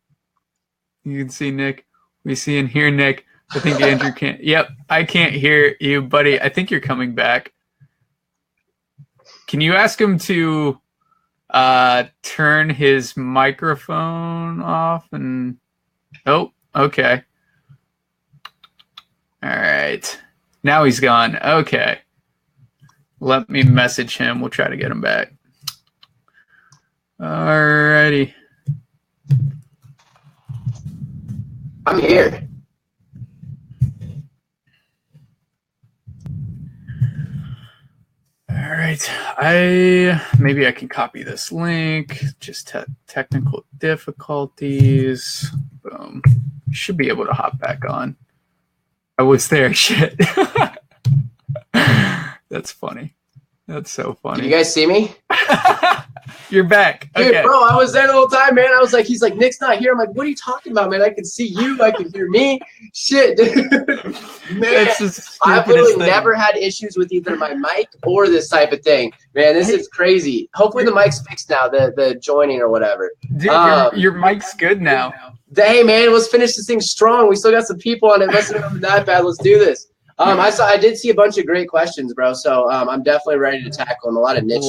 see Nick. We see and hear Nick. I think Andrew can't. Yep, I can't hear you, buddy. I think you're coming back. Can you ask him to turn his microphone off? And oh, okay. All right. Now he's gone. Okay. Let me message him. We'll try to get him back. Alrighty. I'm here. All right. Maybe I can copy this link. Just technical difficulties. Boom. Should be able to hop back on. I was there. Shit. That's funny. That's so funny. Can you guys see me? You're back. Dude, okay. Bro, I was there the whole time, man. I was like, he's like, Nick's not here. I'm like, what are you talking about, man? I can see you. I can hear me. Shit, dude. Man, I've literally never had issues with either my mic or this type of thing. Man, this is crazy. Hopefully the mic's fixed now, the joining or whatever. Dude, your mic's good now. Hey, man, let's finish this thing strong. We still got some people on it. Messing up that bad. Let's do this. I did see a bunch of great questions, bro. So I'm definitely ready to tackle them. A lot of niche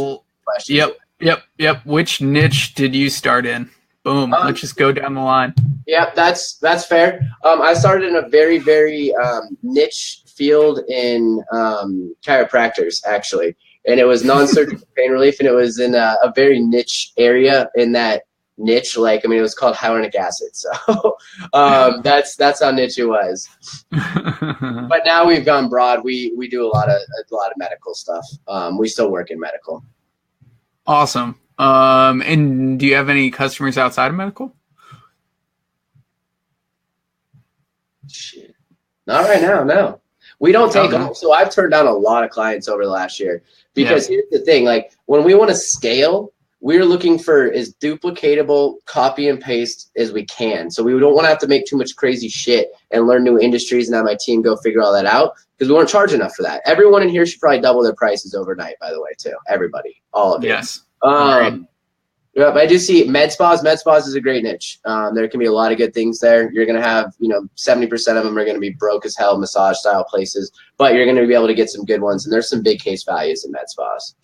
questions. Yep. Which niche did you start in? Boom. Let's just go down the line. Yep, that's fair. I started in a very, very niche field in chiropractors, actually. And it was non-surgical pain relief, and it was in a very niche area in that niche. Like, I mean, it was called hyaluronic acid. So that's how niche it was. But now we've gone broad. We do a lot of medical stuff. We still work in medical. Awesome. And do you have any customers outside of medical? Shit. Not right now, no. We don't take them. So I've turned down a lot of clients over the last year because here's the thing. Like, when we want to scale, we're looking for as duplicatable copy and paste as we can. So we don't want to have to make too much crazy shit and learn new industries and have my team go figure all that out because we weren't charging enough for that. Everyone in here should probably double their prices overnight, by the way, too. Everybody. All of it. Yes. Yeah, I do see med spas. Med spas is a great niche. There can be a lot of good things there. You're going to have, 70% of them are going to be broke as hell massage style places, but you're going to be able to get some good ones. And there's some big case values in med spas.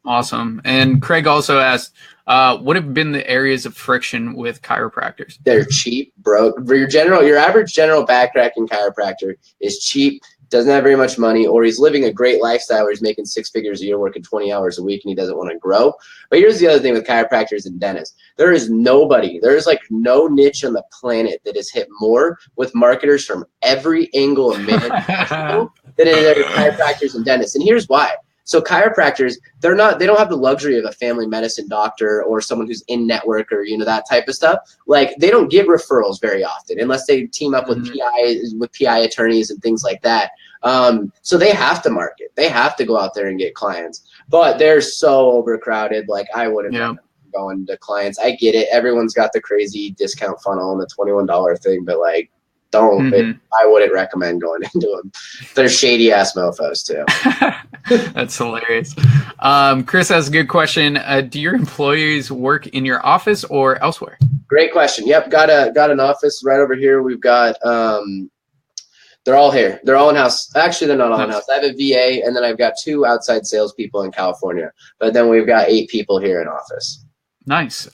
Awesome. And Craig also asked, what have been the areas of friction with chiropractors? They're cheap, broke. Your average general backcracking chiropractor is cheap, doesn't have very much money, or he's living a great lifestyle where he's making 6 figures a year, working 20 hours a week, and he doesn't want to grow. But here's the other thing with chiropractors and dentists. There is no niche on the planet that has hit more with marketers from every angle of man than it is chiropractors and dentists. And here's why. So chiropractors, they don't have the luxury of a family medicine doctor or someone who's in network or, that type of stuff. Like, they don't get referrals very often unless they team up with PI attorneys and things like that. So they have to market. They have to go out there and get clients. But they're so overcrowded. Like, I wouldn't going to clients. I get it. Everyone's got the crazy discount funnel and the $21 thing, but like, don't. I wouldn't recommend going into them. They're shady ass mofos too. That's hilarious. Chris has a good question. Do your employees work in your office or elsewhere? Great question. Yep, got an office right over here. We've got they're all here. They're all in-house. Actually, they're not all in-house. I have a VA, and then I've got 2 outside salespeople in California. But then we've got 8 people here in office. Nice.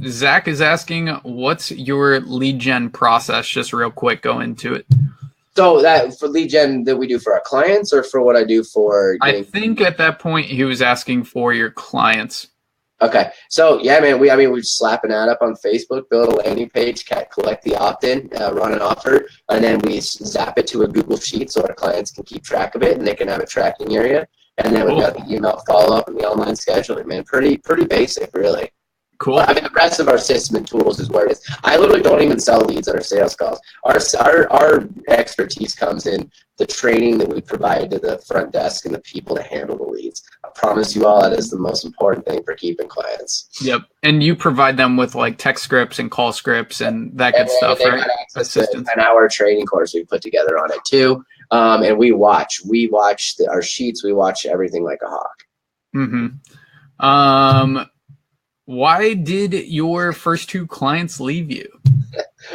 Zach is asking, what's your lead gen process? Just real quick, go into it. So that for lead gen that we do for our clients, or for what I do for I think at that point he was asking for your clients. Okay. So yeah, man, we slap an ad up on Facebook, build a landing page, collect the opt-in, run an offer, and then we zap it to a Google Sheet so our clients can keep track of it and they can have a tracking area. And then we've got the email follow-up and the online scheduling, man. Pretty basic, really. Cool. I mean, the rest of our system and tools is where it is. I literally don't even sell leads on our sales calls. Our expertise comes in the training that we provide to the front desk and the people to handle the leads. I promise you all that is the most important thing for keeping clients. Yep. And you provide them with like text scripts and call scripts and that good stuff, right? Assistance. An hour training course we put together on it too. And we watch our sheets. We watch everything like a hawk. Why did your first 2 clients leave you?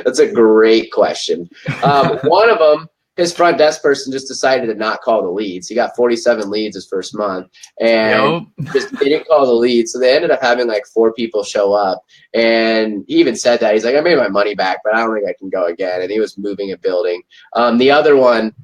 That's a great question. One of them, his front desk person just decided to not call the leads. He got 47 leads his first month and just didn't call the leads. So they ended up having like 4 people show up. And he even said that. He's like, I made my money back, but I don't think I can go again. And he was moving a building. The other one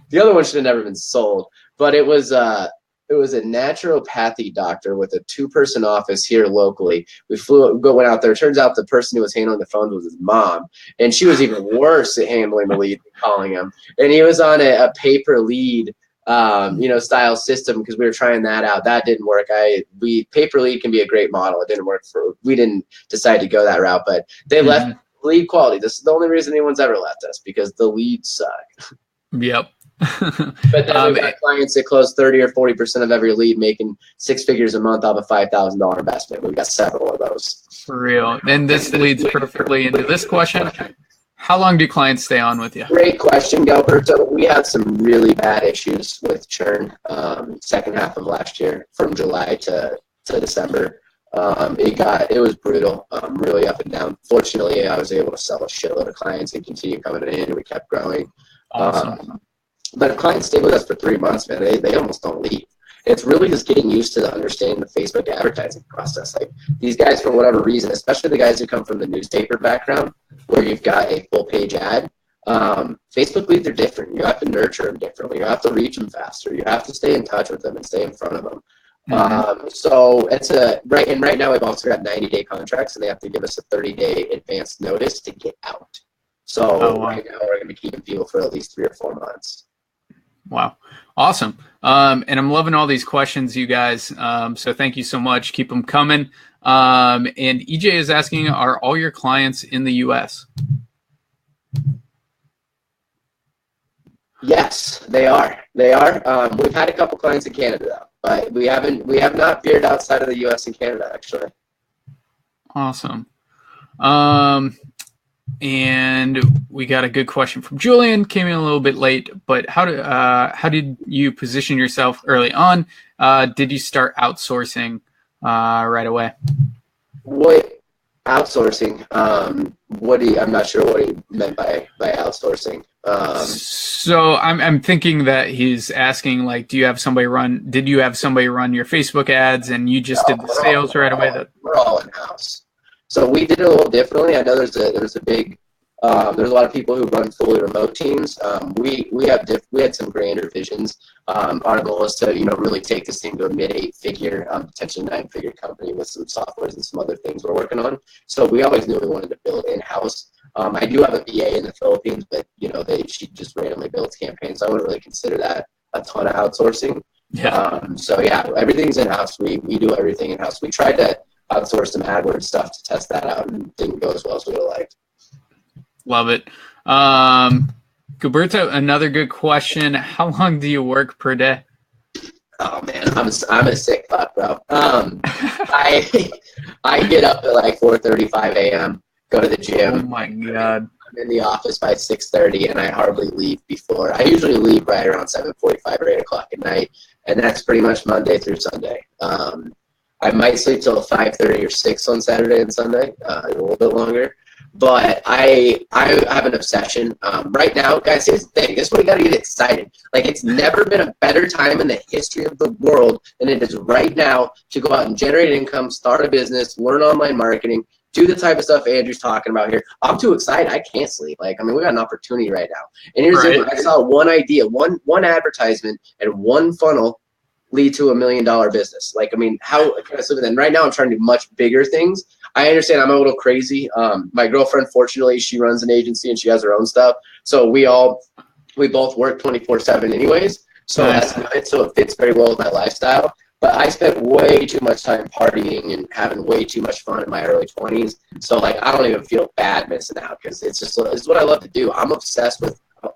should have never been sold, but it was a naturopathy doctor with a 2-person office here locally. We went out there. Turns out the person who was handling the phone was his mom, and she was even worse at handling the lead than calling him. And he was on a pay per lead, style system because we were trying that out. That didn't work. Pay per lead can be a great model. It didn't work we didn't decide to go that route, but they left lead quality. This is the only reason anyone's ever left us, because the leads suck. Yep. But then we've got clients that close 30 or 40% of every lead, making 6 figures a month off a $5,000 investment. We've got several of those. For real. And this leads perfectly into this question. How long do clients stay on with you? Great question, Gilbert. So we had some really bad issues with churn second half of last year, from July to December. It was brutal, really up and down. Fortunately, I was able to sell a shitload of clients and continue coming in, and we kept growing. Awesome. But if clients stay with us for 3 months, man, they almost don't leave. It's really just getting used to understanding the Facebook advertising process. Like these guys, for whatever reason, especially the guys who come from the newspaper background, where you've got a full page ad, Facebook leads are different. You have to nurture them differently. You have to reach them faster. You have to stay in touch with them and stay in front of them. So it's right now we've also got 90-day contracts, and they have to give us a 30-day advance notice to get out. So right now we're going to be keeping people for at least 3 or 4 months. Wow. Awesome. And I'm loving all these questions, you guys. So thank you so much. Keep them coming. And EJ is asking, are all your clients in the US? Yes, they are. They are. We've had a couple clients in Canada though, but we have not veered outside of the US and Canada, actually. Awesome. And we got a good question from Julian. Came in a little bit late, but how did you position yourself early on? Did you start outsourcing right away? What outsourcing? I'm not sure what he meant by outsourcing. So I'm thinking that he's asking, like, did you have somebody run your Facebook ads and you just did the sales right away? We're all in house. So we did it a little differently. I know there's a big there's a lot of people who run fully remote teams. We had some grander visions. Our goal is to really take this thing to a mid 8-figure, potentially 9-figure company with some softwares and some other things we're working on. So we always knew we wanted to build in house. I do have a VA in the Philippines, but she just randomly builds campaigns. So I wouldn't really consider that a ton of outsourcing. Yeah. So yeah, everything's in house. We do everything in house. We tried to outsource some AdWords stuff to test that out, and didn't go as well as we would have liked. Love it. Gilberto, another good question. How long do you work per day? Oh man, I'm a sick fuck, bro. I get up at like 4:35 a.m. Go to the gym. Oh my god. I'm in the office by 6:30, and I hardly leave before. I usually leave right around 7:45 or 8 o'clock at night, and that's pretty much Monday through Sunday. I might sleep till 5:30 or 6 on Saturday and Sunday, a little bit longer. But I have an obsession. Right now, guys, here's the thing. This is what you got to get excited. Like, it's never been a better time in the history of the world than it is right now to go out and generate income, start a business, learn online marketing, do the type of stuff Andrew's talking about here. I'm too excited. I can't sleep. Like, I mean, we got an opportunity right now. And here's the thing. I saw one idea, one advertisement, and one funnel lead to $1 million business. Like, I mean, how can I sleep? And right now I'm trying to do much bigger things. I understand I'm a little crazy. My girlfriend, fortunately, she runs an agency and she has her own stuff. So we both work 24/7 anyways. So that's nice. So it fits very well with my lifestyle. But I spent way too much time partying and having way too much fun in my early 20s. So, like, I don't even feel bad missing out because it's what I love to do. I've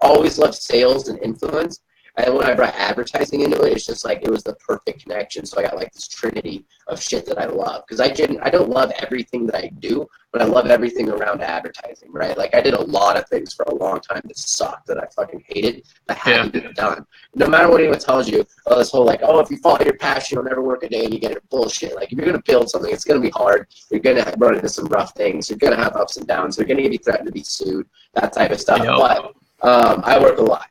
always loved sales and influence. And when I brought advertising into it, it's just like it was the perfect connection. So I got like this trinity of shit that I love. Because I don't love everything that I do, but I love everything around advertising, right? Like, I did a lot of things for a long time that sucked, that I fucking hated, that had to be done. No matter what anyone tells you, this whole like, oh, if you follow your passion, you'll never work a day and you get it, bullshit. Like, if you're going to build something, it's going to be hard. You're going to run into some rough things. You're going to have ups and downs. You're going to be threatened to be sued, that type of stuff. But I work a lot.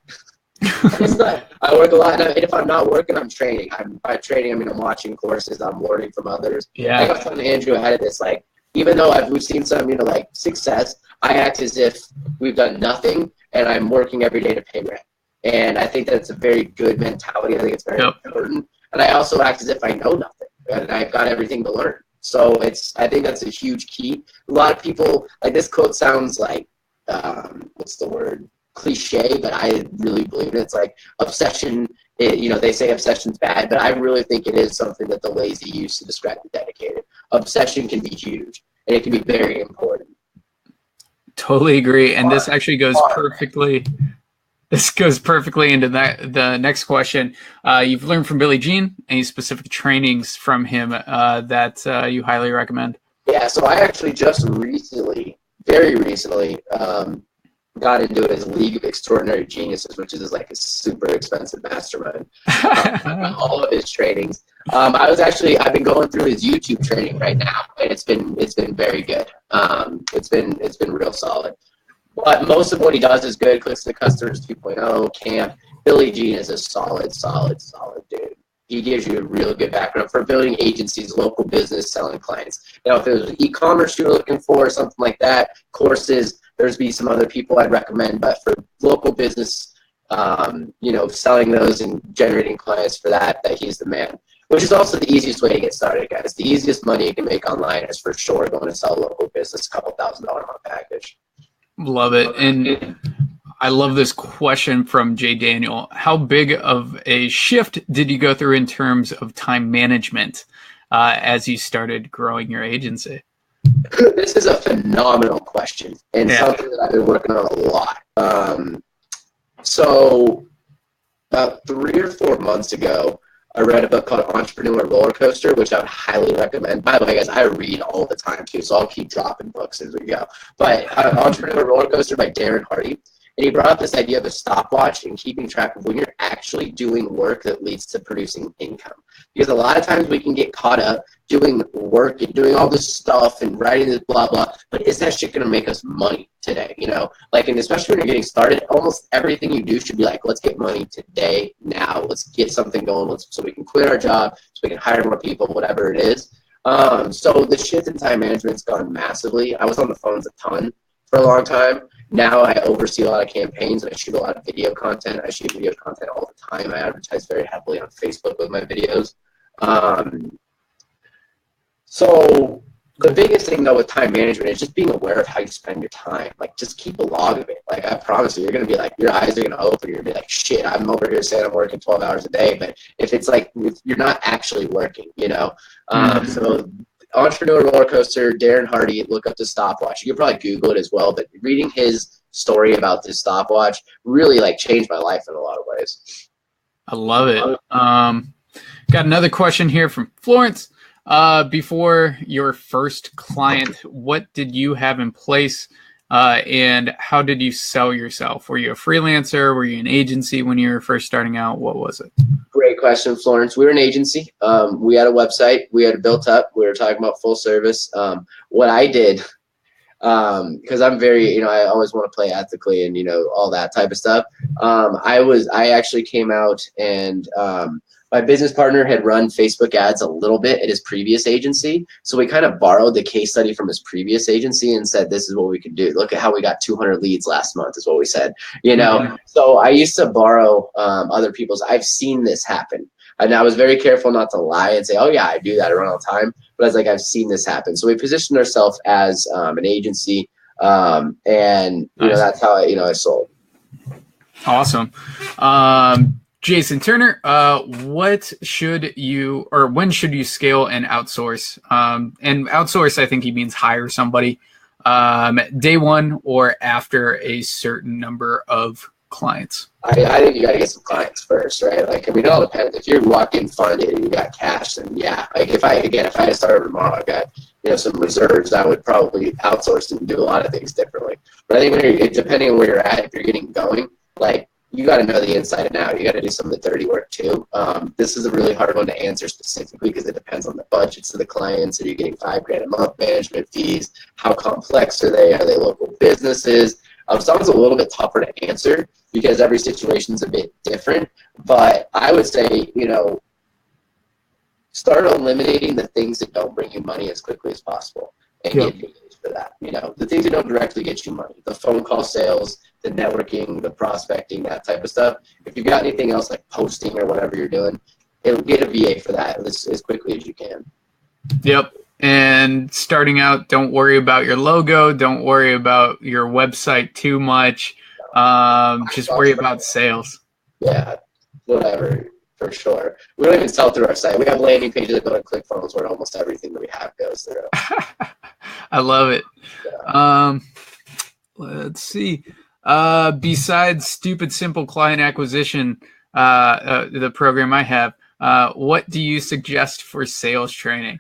I work a lot, and if I'm not working, I'm training. By training, I mean I'm watching courses, I'm learning from others. Like I was telling Andrew ahead of this, like, even though we've seen some, like, success, I act as if we've done nothing, and I'm working every day to pay rent. And I think that's a very good mentality. I think it's very important. And I also act as if I know nothing, and I've got everything to learn. So I think that's a huge key. A lot of people, like, this quote sounds like, what's the word? Cliche, but I really believe it. It's like obsession. They say obsession's bad, but I really think it is something that the lazy use to describe the dedicated. Obsession can be huge, and it can be very important. Totally agree. And this actually goes perfectly. This goes perfectly into the next question. You've learned from Billy Jean. Any specific trainings from him that you highly recommend? Yeah, so I actually just very recently, got into it as League of Extraordinary Geniuses, which is like a super expensive mastermind. All of his trainings. I've been going through his YouTube training right now, and it's been very good. It's been real solid. But most of what he does is good. Clicks to Customers 2.0, Camp. Billy Jean is a solid dude. He gives you a real good background for building agencies, local business, selling clients. If it was e-commerce you're looking for, something like that, courses, there's be some other people I'd recommend, but for local business, selling those and generating clients for that he's the man. Which is also the easiest way to get started, guys. The easiest money you can make online is for sure going to sell a local business, a couple $1,000 a month package. Love it. And I love this question from Jay Daniel. How big of a shift did you go through in terms of time management as you started growing your agency? This is a phenomenal question and something that I've been working on a lot. So about 3 or 4 months ago, I read a book called Entrepreneur Roller Coaster, which I would highly recommend. By the way, guys, I read all the time too, so I'll keep dropping books as we go. But Entrepreneur Roller Coaster by Darren Hardy. And he brought up this idea of a stopwatch and keeping track of when you're actually doing work that leads to producing income. Because a lot of times we can get caught up doing work and doing all this stuff and writing this blah, blah. But is that shit going to make us money today? And especially when you're getting started, almost everything you do should be like, let's get money today, now. Let's get something going so we can quit our job, so we can hire more people, whatever it is. So the shift in time management's gone massively. I was on the phones a ton for a long time. Now I oversee a lot of campaigns, and I shoot a lot of video content. I shoot video content all the time. I advertise very heavily on Facebook with my videos. So the biggest thing, though, with time management is just being aware of how you spend your time. Like, just keep a log of it. Like, I promise you, you're going to be like, your eyes are going to open. You're going to be like, shit, I'm over here saying I'm working 12 hours a day. But if you're not actually working, So Entrepreneur Roller Coaster, Darren Hardy, look up the stopwatch. You can probably Google it as well, but reading his story about this stopwatch really changed my life in a lot of ways. I love it. Got another question here from Florence. Before your first client, what did you have in place And how did you sell yourself? Were you a freelancer? Were you an agency when you were first starting out? What was it? Great question, Florence. We were an agency. We had a website. We had it built up. We were talking about full service. What I did, because I'm very, I always want to play ethically and, all that type of stuff. I actually came out and my business partner had run Facebook ads a little bit at his previous agency. So we kind of borrowed the case study from his previous agency and said, this is what we can do. Look at how we got 200 leads last month is what we said, So I used to borrow other people's. I've seen this happen. And I was very careful not to lie and say, oh yeah, I do that around all the time. But I was like, I've seen this happen. So we positioned ourselves as an agency. And, Nice. that's how I sold. Awesome. Jason Turner, what should you, or when should you scale and outsource? And outsource, I think he means hire somebody day one or after a certain number of clients. I think you got to get some clients first, right? Like, it all depends. If you're walk-in funded and you got cash, then yeah. Like if I had to start tomorrow, I got some reserves, I would probably outsource and do a lot of things differently. But I think depending on where you're at, if you're getting going, like, you got to know the inside and out. You got to do some of the dirty work too. This is a really hard one to answer specifically because it depends on the budgets of the clients. Are you getting $5,000 a month management fees? How complex are they? Are they local businesses? Someone's a little bit tougher to answer because every situation's a bit different. But I would say, start eliminating the things that don't bring you money as quickly as possible and get paid for that. The things that don't directly get you money, the phone call sales, the networking, the prospecting, that type of stuff. If you've got anything else like posting or whatever you're doing, get a VA for that as quickly as you can. Yep. And starting out, don't worry about your logo. Don't worry about your website too much. Just worry about sales. Yeah, whatever, for sure. We don't even sell through our site. We have landing pages that go to ClickFunnels where almost everything that we have goes through. I love it. Yeah. Let's see. Besides stupid, simple client acquisition, the program I have, what do you suggest for sales training?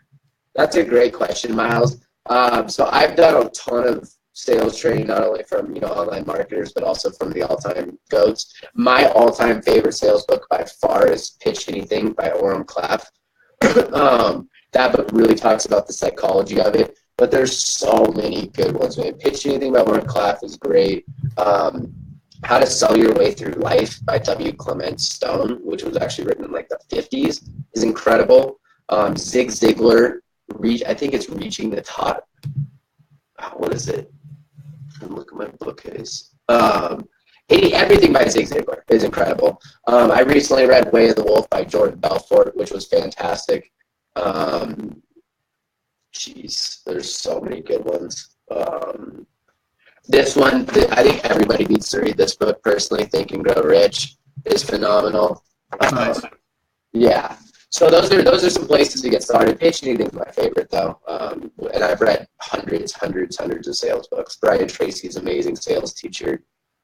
That's a great question, Miles. So I've done a ton of sales training, not only from online marketers, but also from the all-time GOATs. My all-time favorite sales book by far is Pitch Anything by Orem Clapp. That book really talks about the psychology of it, but there's so many good ones. Pitch Anything by Orem Clapp is great. How to Sell Your Way Through Life by W. Clement Stone, which was actually written in like the 50s, is incredible. Zig Ziglar, I think it's Reaching the Top. What is it? Look at my bookcase. Everything by Zig Ziglar is incredible. I recently read Way of the Wolf by Jordan Belfort, which was fantastic. There's so many good ones. This one, I think everybody needs to read this book personally. Think and Grow Rich is phenomenal. Nice. Yeah. So those are some places to get started. Pitch Anything is my favorite though. And I've read hundreds of sales books. Brian Tracy's amazing sales teacher.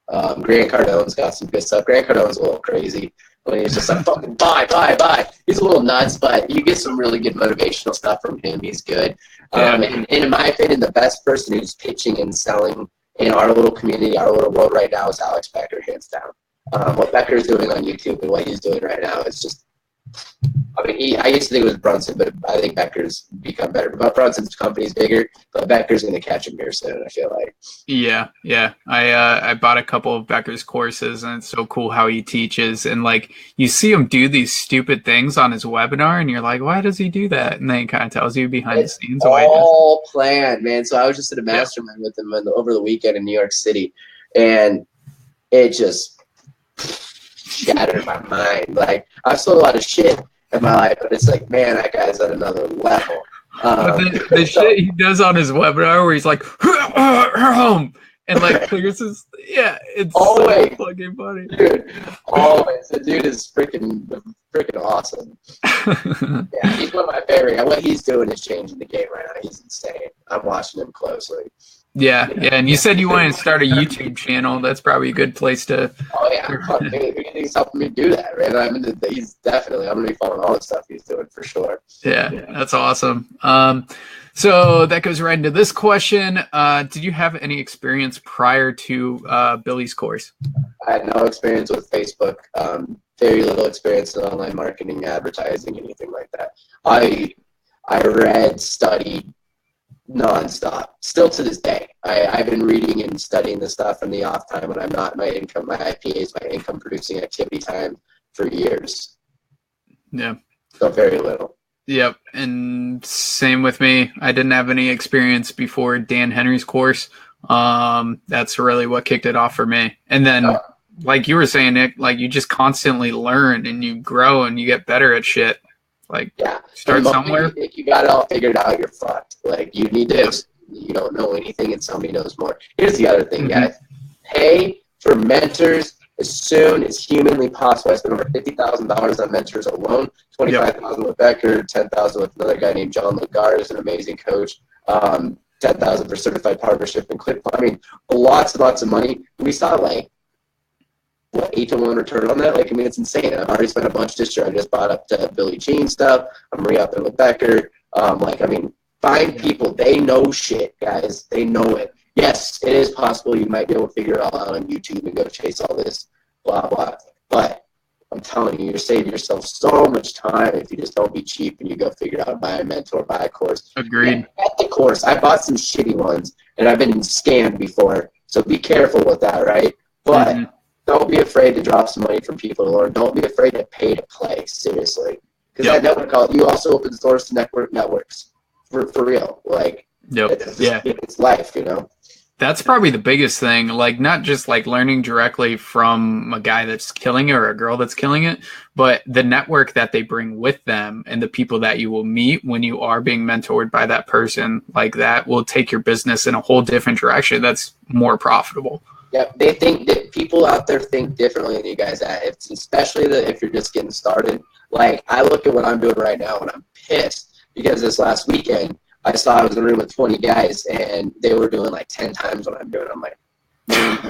Grant Cardone's got some good stuff. Grant Cardone's a little crazy when he's just like, fucking buy. He's a little nuts, but you get some really good motivational stuff from him. He's good. And in my opinion, the best person who's pitching and selling in our little community, our little world right now is Alex Becker, hands down. What Becker's doing on YouTube and what he's doing right now is just, I used to think it was Brunson, but I think Becker's become better. But Brunson's company's bigger, but Becker's going to catch him here soon, I feel like. Yeah. I bought a couple of Becker's courses, and it's so cool how he teaches. And like, you see him do these stupid things on his webinar, and you're like, why does he do that? And then he kind of tells you behind the scenes. All planned, man. So I was just at a mastermind with him over the weekend in New York City, and it just shattered my mind. Like, I've sold a lot of shit in my life, but it's like, man, that guy's at another level. The shit he does on his webinar where he's like, and like clears his, it's always so fucking funny. Dude, always. The dude is freaking awesome. Yeah, he's one of my favorite. What he's doing is changing the game right now. He's insane. I'm watching him closely. Yeah. And you said you wanted to start a YouTube channel. That's probably a good place to. Oh yeah, he's helping me do that, right? I'm gonna be following all the stuff he's doing for sure. Yeah, that's awesome. So that goes right into this question. Did you have any experience prior to Billy's course? I had no experience with Facebook, very little experience in online marketing, advertising, anything like that. I read, studied nonstop. Still to this day, I've been reading and studying this stuff in the off time when I'm not my IPA is my income producing activity time for years. Yeah. So very little. Yep, and same with me. I didn't have any experience before Dan Henry's course. That's really what kicked it off for me. And then, like you were saying, Nick, like you just constantly learn and you grow and you get better at shit. Like, start somewhere. If you got it all figured out, you're fucked. Like, you need to, you don't know anything and somebody knows more. Here's the other thing, guys. Pay for mentors as soon as humanly possible. I spent over $50,000 on mentors alone, $25,000 with Becker, $10,000 with another guy named John Lagarde, who's an amazing coach, $10,000 for certified partnership and click. I mean, lots and lots of money. We saw like, what, 8-to-1 return on that? Like, I mean, it's insane. I've already spent a bunch this year. I just bought up to Billie Jean stuff. I'm re-upping with Becker. Like, I mean, find people. They know shit, guys. They know it. Yes, it is possible you might be able to figure it all out on YouTube and go chase all this, blah, blah. But I'm telling you, you're saving yourself so much time if you just don't be cheap and you go figure out, buy a mentor, buy a course. Agreed. At the course, I bought some shitty ones, and I've been scammed before, so be careful with that, right? But don't be afraid to drop some money from people to learn. Don't be afraid to pay to play, seriously. Because that network, you also open doors to networks, for real. Like, it's life, you know? That's probably the biggest thing, like not just like learning directly from a guy that's killing it or a girl that's killing it, but the network that they bring with them and the people that you will meet when you are being mentored by that person, like that will take your business in a whole different direction that's more profitable. Yep, they think that people out there think differently than you guys. Especially if you're just getting started. Like, I look at what I'm doing right now and I'm pissed because this last weekend, I saw I was in a room with 20 guys and they were doing like 10 times what I'm doing. I'm like,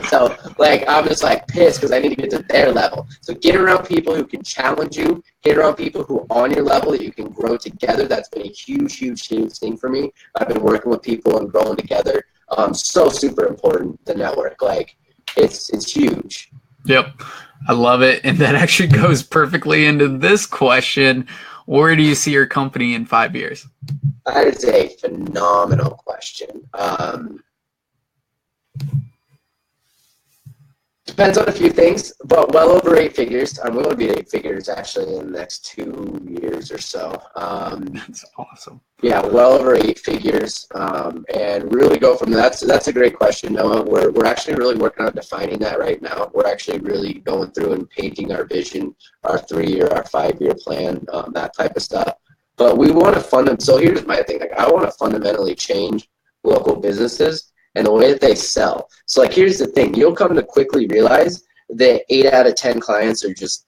so like, I'm just like pissed because I need to get to their level. So get around people who can challenge you, get around people who are on your level that you can grow together. That's been a huge, huge, huge thing for me. I've been working with people and growing together. So super important, the network. Like, it's huge. Yep. I love it. And that actually goes perfectly into this question. Where do you see your company in 5 years? That is a phenomenal question. Depends on a few things, but well over 8 figures. I'm going to be 8 figures actually in the next 2 years or so. That's awesome. Yeah, well over 8 figures, and really go from that. So that's a great question, Noah. We're actually really working on defining that right now. We're actually really going through and painting our vision, our 3-year, our 5-year plan, that type of stuff. But we want to so here's my thing. Like, I want to fundamentally change local businesses and the way that they sell. So like, here's the thing. You'll come to quickly realize that 8 out of 10 clients are just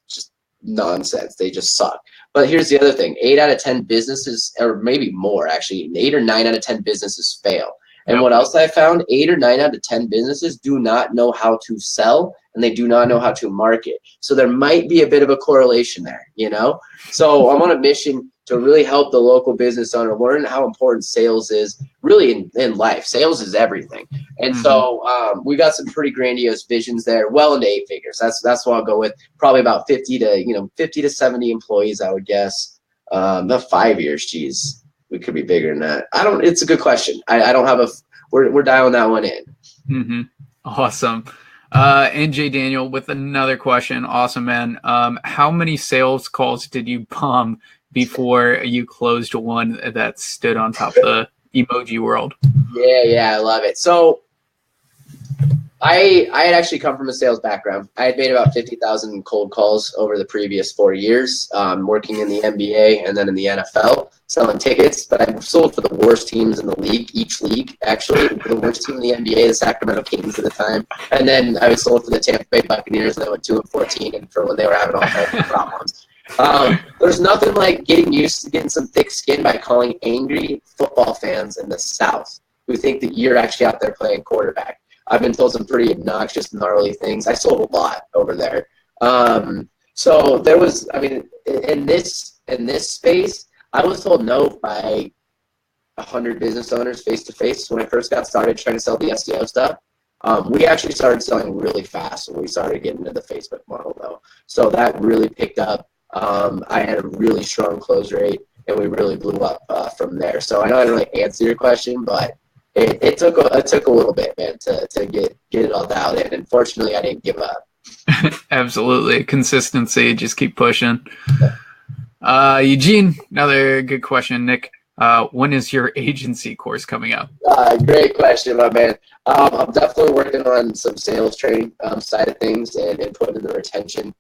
nonsense. They just suck. But here's the other thing. 8 out of 10 businesses, or maybe more actually, 8 or 9 out of 10 businesses fail. And what else I found? 8 or 9 out of 10 businesses do not know how to sell, and they do not know how to market. So there might be a bit of a correlation there, you know? So I'm on a mission to really help the local business owner learn how important sales is really in life. Sales is everything. And so we got some pretty grandiose visions there, well into 8 figures. That's what I'll go with. Probably about 50 to 70 employees, I would guess. Not 5 years, geez. We could be bigger than that. It's a good question. I don't have we're dialing that one in. Awesome. NJ Daniel with another question. Awesome, man. How many sales calls did you bomb before you closed one that stood on top of the emoji world? Yeah, I love it. So I had actually come from a sales background. I had made about 50,000 cold calls over the previous 4 years, working in the NBA and then in the NFL, selling tickets. But I sold for the worst teams in the league, each league, actually. The worst team in the NBA, the Sacramento Kings at the time. And then I was sold for the Tampa Bay Buccaneers, and I went 2-14, and for when they were having all kinds of problems. There's nothing like getting used to getting some thick skin by calling angry football fans in the South who think that you're actually out there playing quarterback. I've been told some pretty obnoxious, gnarly things. I sold a lot over there. So there was, I mean, in this space, I was told no by 100 business owners face to face. When I first got started trying to sell the SEO stuff, we actually started selling really fast when we started getting into the Facebook model, though. So that really picked up. I had a really strong close rate, and we really blew up from there. So I know I didn't really answer your question, but it took a little bit, man, to get it all dialed in. And fortunately, I didn't give up. Absolutely. Consistency. Just keep pushing. Eugene, another good question. Nick, when is your agency course coming up? Great question, my man. I'm definitely working on some sales training side of things and putting in the retention.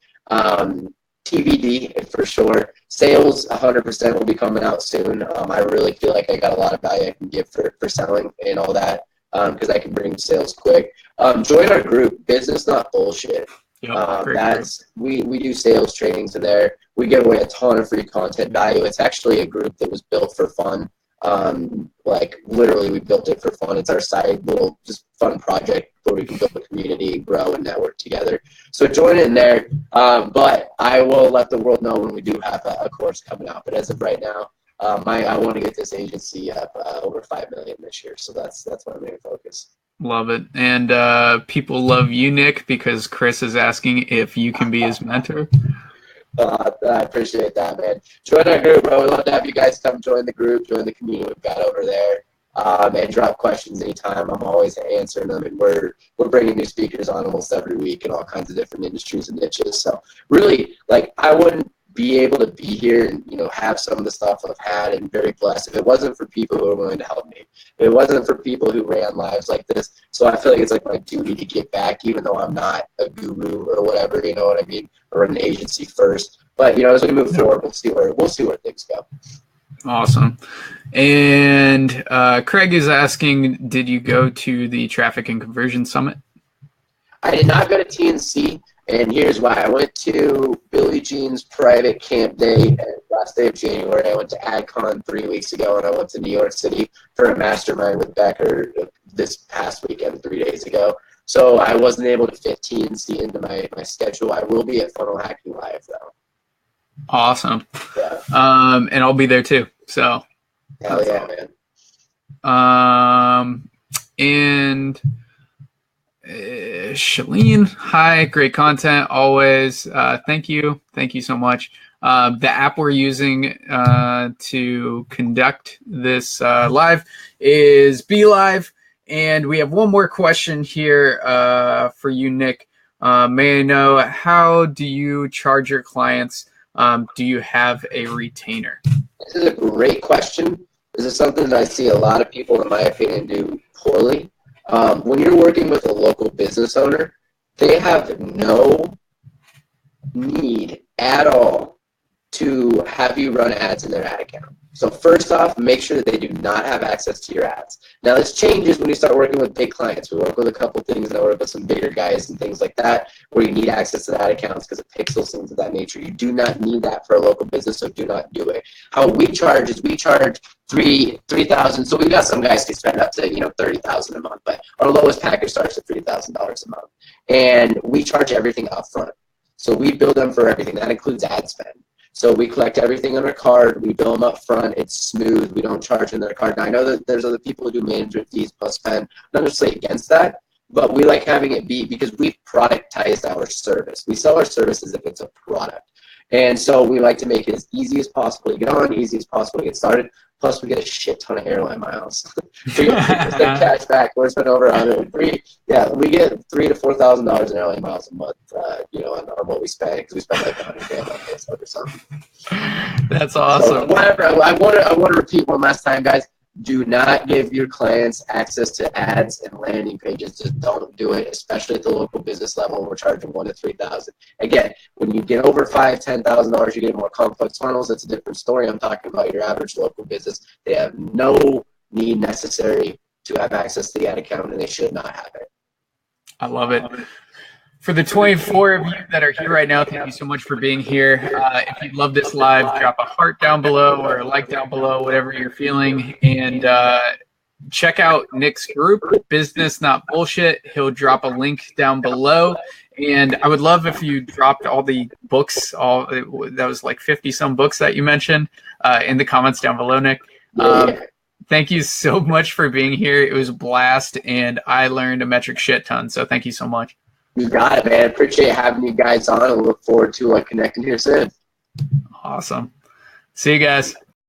TBD for sure. Sales 100% will be coming out soon. I really feel like I got a lot of value I can give for selling and all that because I can bring sales quick. Join our group, Business Not Bullshit. We do sales trainings in there. We give away a ton of free content value. It's actually a group that was built for fun. Like literally we built it for fun. It's our side little just fun project where we can build a community, grow, and network together. So join in there. But I will let the world know when we do have a course coming out. But as of right now, I want to get this agency up over 5 million this year. So that's my main focus. Love it. And people love you, Nick, because Chris is asking if you can be his mentor. I appreciate that, man. Join our group, bro. We'd love to have you guys come join the group, join the community we've got over there, and drop questions anytime. I'm always answering them, and we're bringing new speakers on almost every week in all kinds of different industries and niches. So really, like, I wouldn't be able to be here and have some of the stuff I've had and very blessed if it wasn't for people who are willing to help me. If it wasn't for people who ran lives like this. So I feel like it's like my duty to give back, even though I'm not a guru or whatever, you know what I mean, or an agency first. But as we move forward, we'll see where things go. Awesome. And Craig is asking, did you go to the Traffic and Conversion Summit? I did not go to TNC. And here's why. I went to Billie Jean's private camp day last day of January. I went to AdCon 3 weeks ago, and I went to New York City for a mastermind with Becker this past weekend, 3 days ago. So I wasn't able to fit TNC into my schedule. I will be at Funnel Hacking Live, though. Awesome. Yeah. And I'll be there, too. So. Hell yeah, man. And Shalene, hi, great content always. Thank you so much. The app we're using to conduct this live is BeLive, and we have one more question here for you, Nick. May I know, how do you charge your clients? Do you have a retainer? This is a great question. This is something that I see a lot of people, in my opinion, do poorly. When you're working with a local business owner, they have no need at all to have you run ads in their ad account. So first off, make sure that they do not have access to your ads. Now this changes when you start working with big clients. We work with a couple things, and I work with some bigger guys and things like that, where you need access to the ad accounts because of pixels, things of that nature. You do not need that for a local business, so do not do it. How we charge is we charge $3,000. So we've got some guys who spend up to $30,000 a month, but our lowest package starts at $3,000 a month, and we charge everything up front. So we bill them for everything. That includes ad spend. So we collect everything on our card. We bill them up front. It's smooth. We don't charge them their card. Now, I know that there's other people who do management fees plus spend. I'm not necessarily against that, but we like having it be because we've productized our service. We sell our service as if it's a product. And so we like to make it as easy as possible to get on, easy as possible to get started. Plus, we get a shit ton of airline miles. We get 3% cash back. We're spending over $103. Yeah, we get $3,000 to $4,000 in airline miles a month. On what we spend, because we spend like $100 on Facebook or something. That's awesome. So whatever. I want to repeat one last time, guys. Do not give your clients access to ads and landing pages. Just don't do it, especially at the local business level. We're charging $1,000 to $3,000. Again, when you get over $5,000, $10,000, you get more complex funnels. That's a different story. I'm talking about your average local business. They have no need necessary to have access to the ad account, and they should not have it. I love it. For the 24 of you that are here right now, thank you so much for being here. If you love this live, drop a heart down below or a like down below, whatever you're feeling. And check out Nick's group, Business Not Bullshit. He'll drop a link down below. And I would love if you dropped all the books, that was like 50 some books that you mentioned in the comments down below, Nick. Thank you so much for being here. It was a blast, and I learned a metric shit ton. So thank you so much. You got it, man. Appreciate having you guys on, and look forward to connecting here soon. Awesome. See you guys.